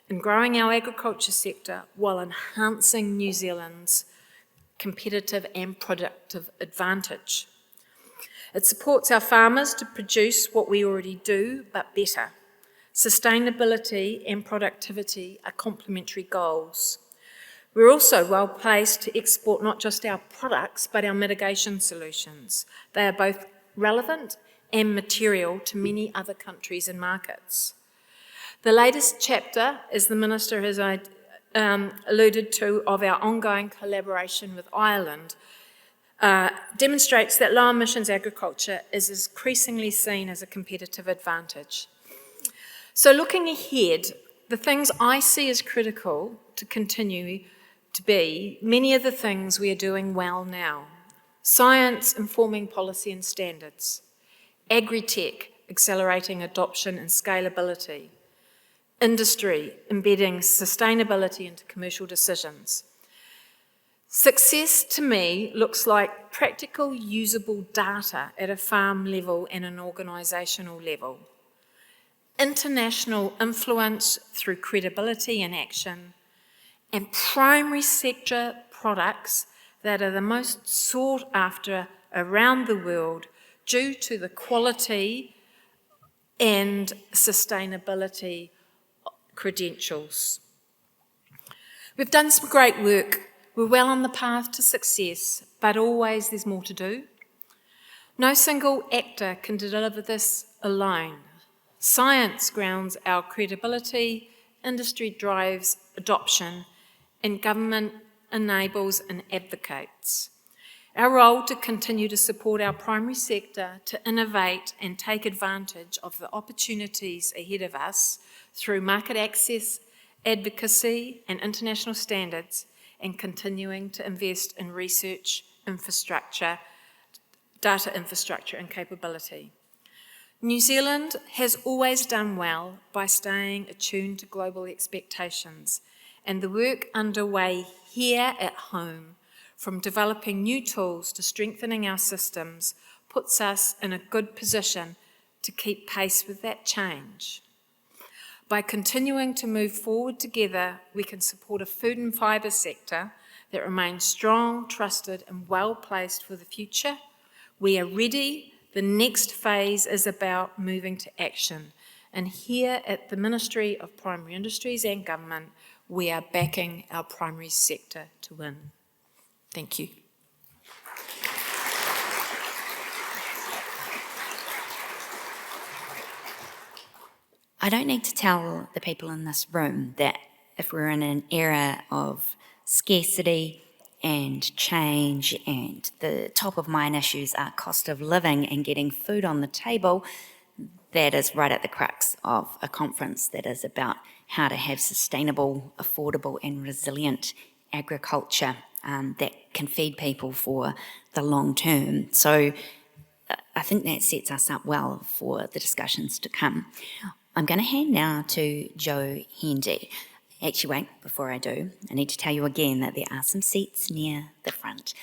in growing our agriculture sector while enhancing New Zealand's competitive and productive advantage. It supports our farmers to produce what we already do, but better. Sustainability and productivity are complementary goals. We're also well placed to export not just our products, but our mitigation solutions. They are both relevant and material to many other countries and markets. The latest chapter, as the Minister has alluded to, of our ongoing collaboration with Ireland, demonstrates that low emissions agriculture is increasingly seen as a competitive advantage. So looking ahead, the things I see as critical to continue to be many of the things we are doing well now. Science informing policy and standards, agri-tech accelerating adoption and scalability, industry embedding sustainability into commercial decisions. Success to me looks like practical, usable data at a farm level and an organisational level. International influence through credibility and action, and primary sector products that are the most sought after around the world due to the quality and sustainability credentials. We've done some great work. We're well on the path to success, but always there's more to do. No single actor can deliver this alone. Science grounds our credibility, industry drives adoption, and government enables and advocates. Our role to continue to support our primary sector to innovate and take advantage of the opportunities ahead of us through market access, advocacy and international standards, and continuing to invest in research infrastructure, data infrastructure and capability. New Zealand has always done well by staying attuned to global expectations, and the work underway here at home, from developing new tools to strengthening our systems, puts us in a good position to keep pace with that change. By continuing to move forward together, we can support a food and fibre sector that remains strong, trusted and well-placed for the future. We are ready. The next phase is about moving to action. And here at the Ministry of Primary Industries and Government, we are backing our primary sector to win. Thank you. I don't need to tell the people in this room that if we're in an era of scarcity and change, and the top of mind issues are cost of living and getting food on the table, that is right at the crux of a conference that is about how to have sustainable, affordable and resilient agriculture that can feed people for the long term. So I think that sets us up well for the discussions to come. I'm going to hand now to Jo Hendy. Actually, wait, before I do, I need to tell you again that there are some seats near the front.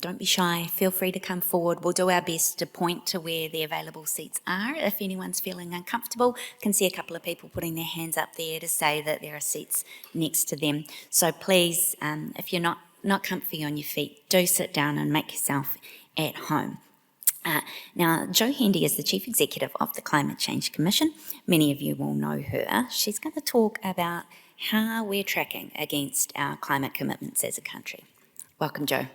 Don't be shy, feel free to come forward. We'll do our best to point to where the available seats are. If anyone's feeling uncomfortable, I can see a couple of people putting their hands up there to say that there are seats next to them. So please, if you're not comfy on your feet, do sit down and make yourself at home. Now, Jo Hendy is the Chief Executive of the Climate Change Commission. Many of you will know her. She's going to talk about how we're tracking against our climate commitments as a country. Welcome, Jo.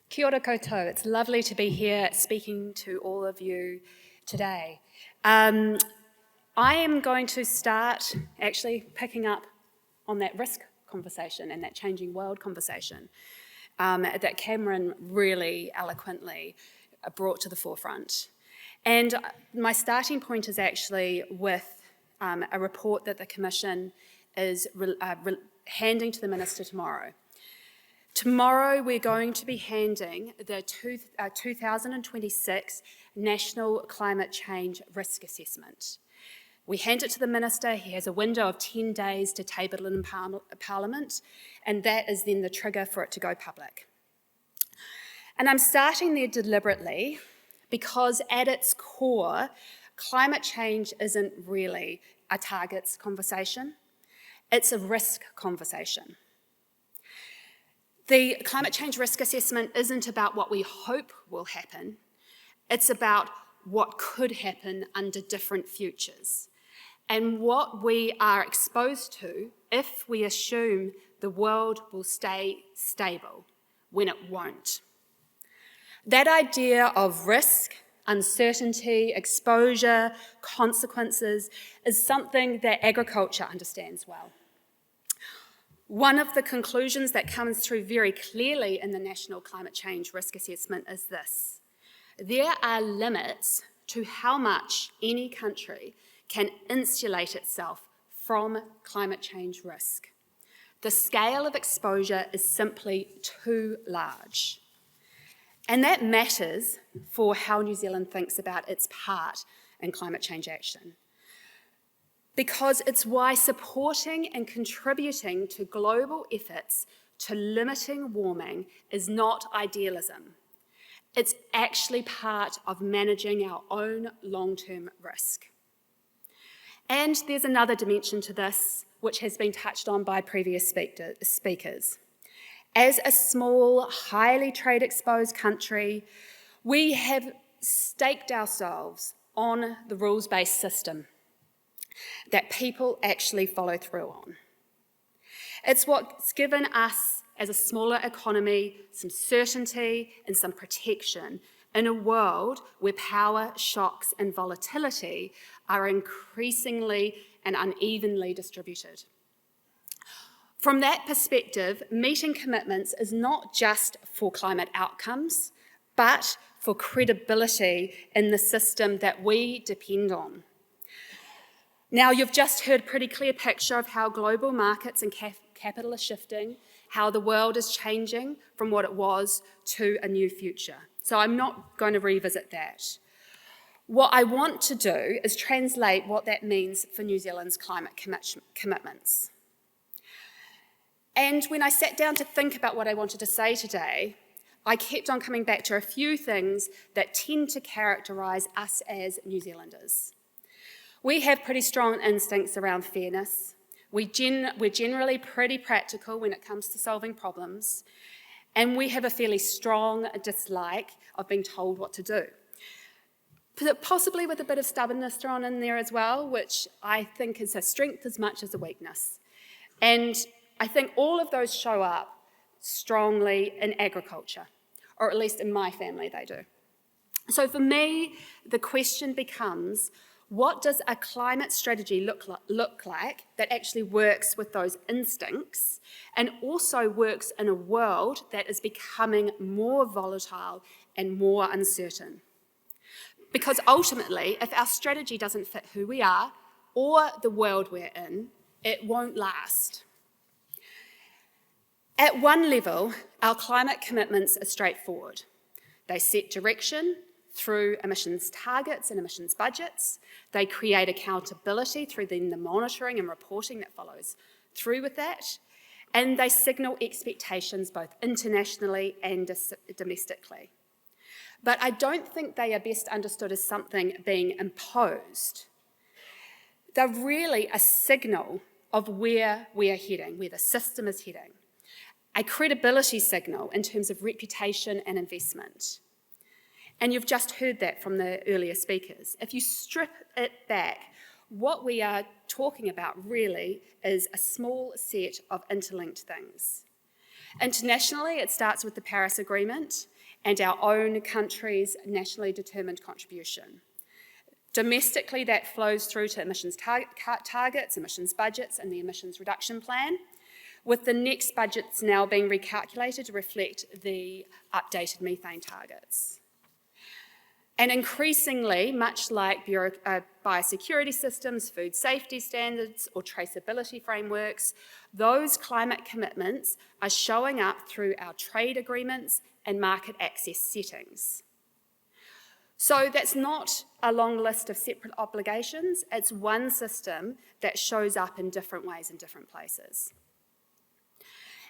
Kia ora koutou. It's lovely to be here speaking to all of you today. I am going to start actually picking up on that risk conversation and that changing world conversation that Cameron really eloquently brought to the forefront. And my starting point is actually with a report that the Commission is handing to the Minister tomorrow. Tomorrow we're going to be handing the 2026 National Climate Change Risk Assessment. We hand it to the Minister. He has a window of 10 days to table it in Parliament, and that is then the trigger for it to go public. And I'm starting there deliberately because at its core, climate change isn't really a targets conversation. It's a risk conversation. The Climate Change Risk Assessment isn't about what we hope will happen. It's about what could happen under different futures and what we are exposed to if we assume the world will stay stable when it won't. That idea of risk, uncertainty, exposure, consequences is something that agriculture understands well. One of the conclusions that comes through very clearly in the National Climate Change Risk Assessment is this: there are limits to how much any country can insulate itself from climate change risk. The scale of exposure is simply too large. And that matters for how New Zealand thinks about its part in climate change action, because it's why supporting and contributing to global efforts to limiting warming is not idealism. It's actually part of managing our own long-term risk. And there's another dimension to this, which has been touched on by previous speakers. As a small, highly trade-exposed country, we have staked ourselves on the rules-based system that people actually follow through on. It's what's given us, as a smaller economy, some certainty and some protection in a world where power shocks and volatility are increasingly and unevenly distributed. From that perspective, meeting commitments is not just for climate outcomes, but for credibility in the system that we depend on. Now, you've just heard a pretty clear picture of how global markets and capital are shifting, how the world is changing from what it was to a new future. So I'm not going to revisit that. What I want to do is translate what that means for New Zealand's climate commitments. And when I sat down to think about what I wanted to say today, I kept on coming back to a few things that tend to characterise us as New Zealanders. We have pretty strong instincts around fairness. We're generally pretty practical when it comes to solving problems, and we have a fairly strong dislike of being told what to do. Possibly with a bit of stubbornness thrown in there as well, which I think is a strength as much as a weakness. And I think all of those show up strongly in agriculture, or at least in my family they do. So for me, the question becomes, what does a climate strategy look like that actually works with those instincts and also works in a world that is becoming more volatile and more uncertain? Because ultimately, if our strategy doesn't fit who we are or the world we're in, it won't last. At one level, our climate commitments are straightforward. They set direction through emissions targets and emissions budgets. They create accountability through then the monitoring and reporting that follows through with that. And they signal expectations both internationally and domestically. But I don't think they are best understood as something being imposed. They're really a signal of where we are heading, where the system is heading. A credibility signal in terms of reputation and investment. And you've just heard that from the earlier speakers. If you strip it back, what we are talking about really is a small set of interlinked things. Internationally, it starts with the Paris Agreement and our own country's nationally determined contribution. Domestically, that flows through to emissions targets, emissions budgets, and the emissions reduction plan, with the next budgets now being recalculated to reflect the updated methane targets. And increasingly, much like biosecurity systems, food safety standards, or traceability frameworks, those climate commitments are showing up through our trade agreements and market access settings. So that's not a long list of separate obligations, it's one system that shows up in different ways in different places.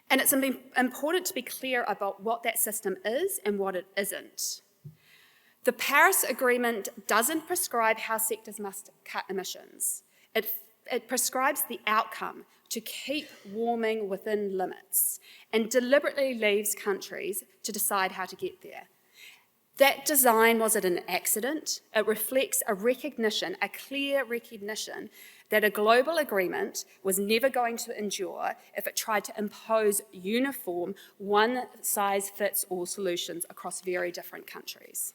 And it's important to be clear about what that system is and what it isn't. The Paris Agreement doesn't prescribe how sectors must cut emissions. It prescribes the outcome to keep warming within limits and deliberately leaves countries to decide how to get there. That design wasn't an accident. It reflects a recognition, a clear recognition that a global agreement was never going to endure if it tried to impose uniform, one-size-fits-all solutions across very different countries.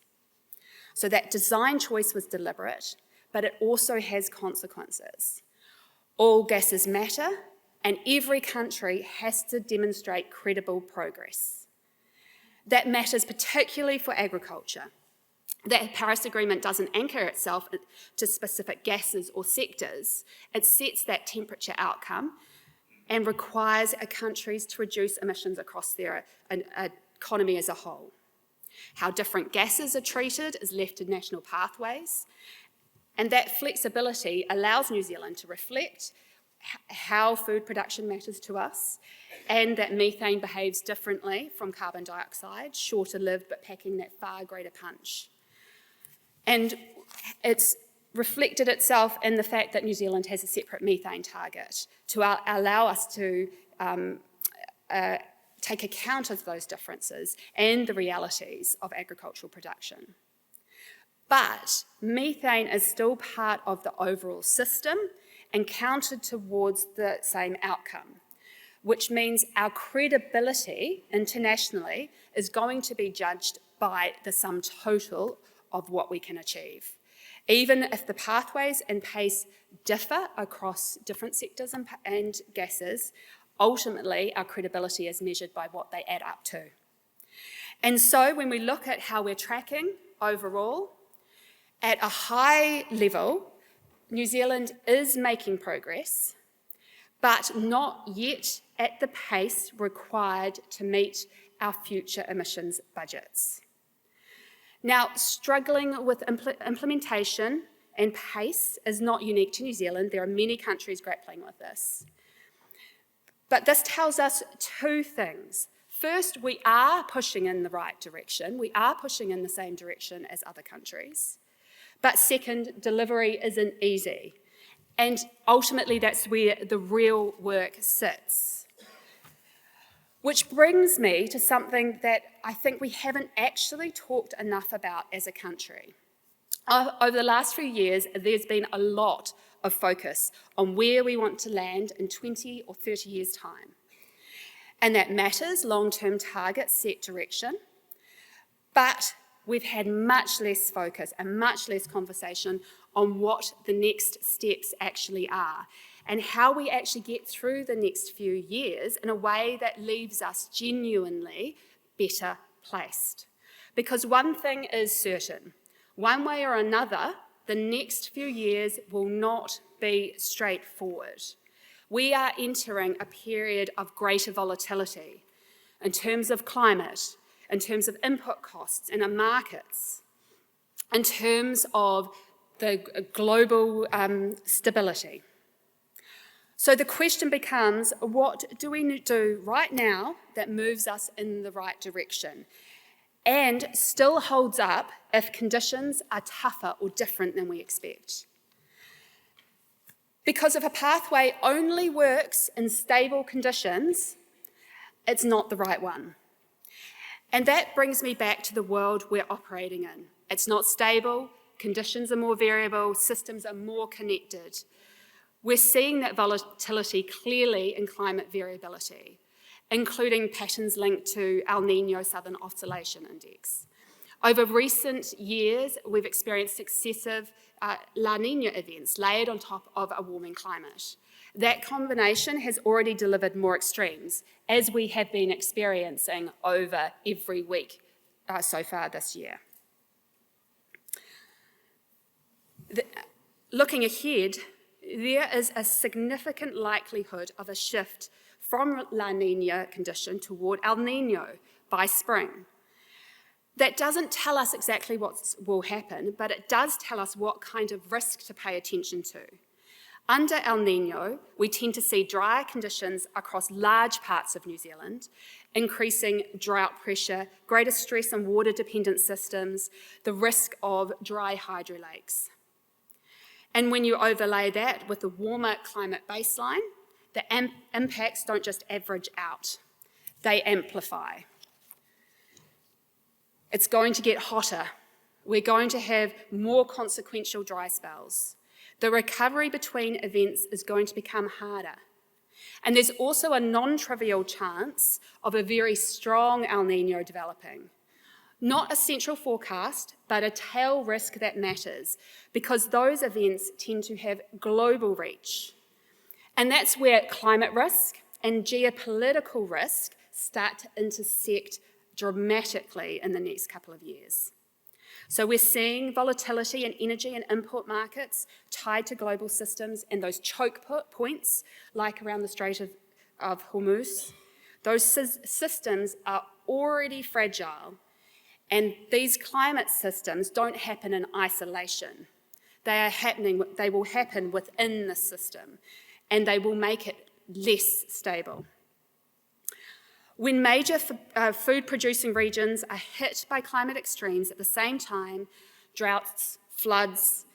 So that design choice was deliberate, but it also has consequences. All gases matter, and every country has to demonstrate credible progress. That matters particularly for agriculture. The Paris Agreement doesn't anchor itself to specific gases or sectors. It sets that temperature outcome and requires countries to reduce emissions across their economy as a whole. How different gases are treated is left to national pathways, and that flexibility allows New Zealand to reflect how food production matters to us, and that methane behaves differently from carbon dioxide, shorter lived but packing that far greater punch. And it's reflected itself in the fact that New Zealand has a separate methane target to allow us to take account of those differences and the realities of agricultural production. But methane is still part of the overall system and counted towards the same outcome, which means our credibility internationally is going to be judged by the sum total of what we can achieve. Even if the pathways and pace differ across different sectors and gases, ultimately our credibility is measured by what they add up to. And so when we look at how we're tracking overall, at a high level, New Zealand is making progress, but not yet at the pace required to meet our future emissions budgets. Now, struggling with implementation and pace is not unique to New Zealand. There are many countries grappling with this. But this tells us two things. First, we are pushing in the right direction. We are pushing in the same direction as other countries. But second, delivery isn't easy. And ultimately, that's where the real work sits. Which brings me to something that I think we haven't actually talked enough about as a country. Over the last few years, there's been a lot of focus on where we want to land in 20 or 30 years' time. And that matters, long-term targets set direction, but we've had much less focus and much less conversation on what the next steps actually are and how we actually get through the next few years in a way that leaves us genuinely better placed. Because one thing is certain, one way or another, the next few years will not be straightforward. We are entering a period of greater volatility in terms of climate, in terms of input costs in our markets, in terms of the global stability. So the question becomes, what do we do right now that moves us in the right direction and still holds up if conditions are tougher or different than we expect? Because if a pathway only works in stable conditions, it's not the right one. And that brings me back to the world we're operating in. It's not stable, conditions are more variable, systems are more connected. We're seeing that volatility clearly in climate variability, including patterns linked to El Niño Southern Oscillation Index. Over recent years, we've experienced successive La Niña events layered on top of a warming climate. That combination has already delivered more extremes, as we have been experiencing over every week so far this year. Looking ahead, there is a significant likelihood of a shift from La Niña condition toward El Niño by spring. That doesn't tell us exactly what will happen, but it does tell us what kind of risk to pay attention to. Under El Niño, we tend to see drier conditions across large parts of New Zealand, increasing drought pressure, greater stress on water-dependent systems, the risk of dry hydro lakes. And when you overlay that with the warmer climate baseline, the impacts don't just average out, they amplify. It's going to get hotter. We're going to have more consequential dry spells. The recovery between events is going to become harder. And there's also a non-trivial chance of a very strong El Niño developing. Not a central forecast, but a tail risk that matters, because those events tend to have global reach. And that's where climate risk and geopolitical risk start to intersect dramatically in the next couple of years. So we're seeing volatility in energy and import markets tied to global systems and those choke points, like around the Strait of Hormuz. Those systems are already fragile, and these climate systems don't happen in isolation. They will happen within the system, and they will make it less stable. When major food-producing regions are hit by climate extremes at the same time, droughts, floods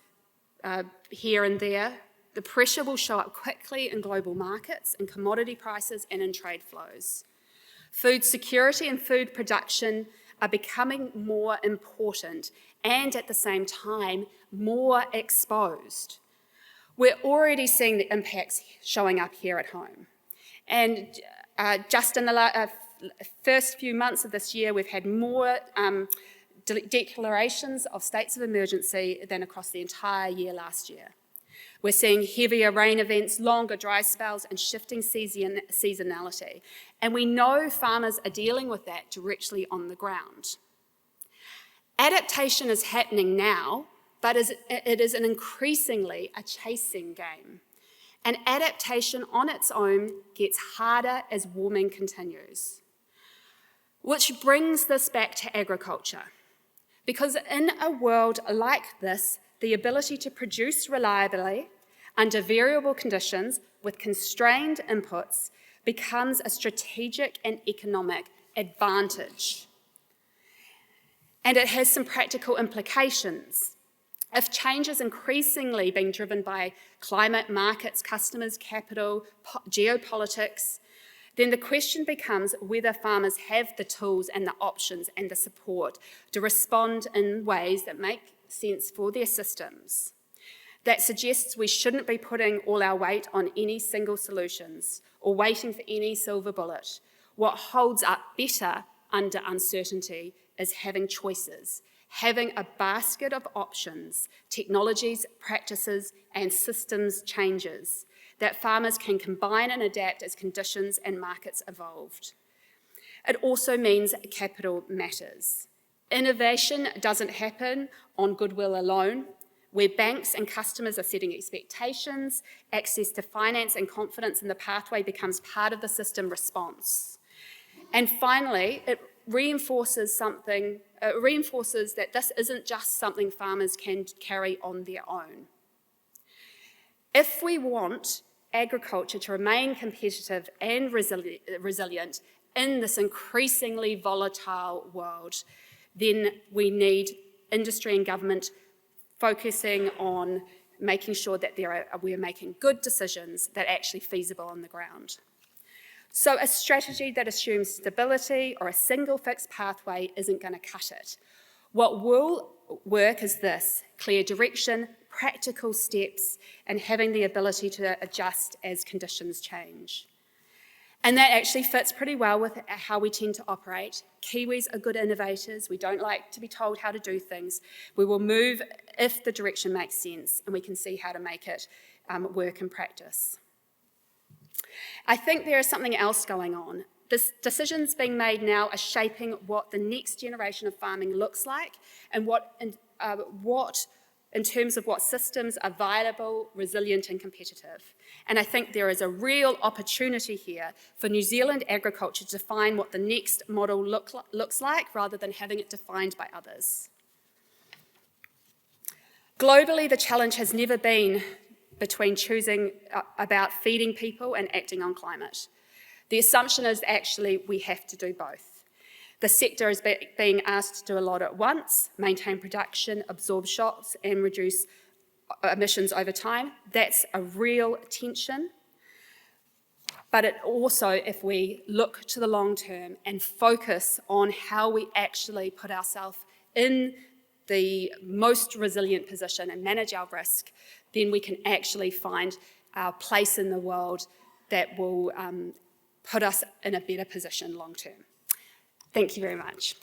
here and there, the pressure will show up quickly in global markets, in commodity prices, and in trade flows. Food security and food production are becoming more important and at the same time more exposed. We're already seeing the impacts showing up here at home. And just in the first few months of this year, we've had more declarations of states of emergency than across the entire year last year. We're seeing heavier rain events, longer dry spells, and shifting seasonality. And we know farmers are dealing with that directly on the ground. Adaptation is happening now, but it is an increasingly a chasing game. And adaptation on its own gets harder as warming continues. Which brings this back to agriculture. Because in a world like this, the ability to produce reliably under variable conditions with constrained inputs becomes a strategic and economic advantage. And it has some practical implications. If change is increasingly being driven by climate, markets, customers, capital, geopolitics, then the question becomes whether farmers have the tools and the options and the support to respond in ways that make sense for their systems. That suggests we shouldn't be putting all our weight on any single solutions or waiting for any silver bullet. What holds up better under uncertainty is having choices, having a basket of options, technologies, practices, and systems changes that farmers can combine and adapt as conditions and markets evolved. It also means capital matters. Innovation doesn't happen on goodwill alone, where banks and customers are setting expectations, access to finance and confidence in the pathway becomes part of the system response. And finally, it reinforces that this isn't just something farmers can carry on their own. If we want agriculture to remain competitive and resilient in this increasingly volatile world, then we need industry and government focusing on making sure that we're making good decisions that are actually feasible on the ground. So a strategy that assumes stability or a single fixed pathway isn't going to cut it. What will work is this: clear direction, practical steps, and having the ability to adjust as conditions change. And that actually fits pretty well with how we tend to operate. Kiwis are good innovators. We don't like to be told how to do things. We will move if the direction makes sense and we can see how to make it work in practice. I think there is something else going on. The decisions being made now are shaping what the next generation of farming looks like and what in terms of what systems are viable, resilient and competitive. And I think there is a real opportunity here for New Zealand agriculture to define what the next model looks like rather than having it defined by others. Globally, the challenge has never been between choosing about feeding people and acting on climate. The assumption is actually we have to do both. The sector is being asked to do a lot at once, maintain production, absorb shocks and reduce emissions over time. That's a real tension. But it also, if we look to the long term and focus on how we actually put ourselves in the most resilient position and manage our risk, then we can actually find our place in the world that will put us in a better position long term. Thank you very much.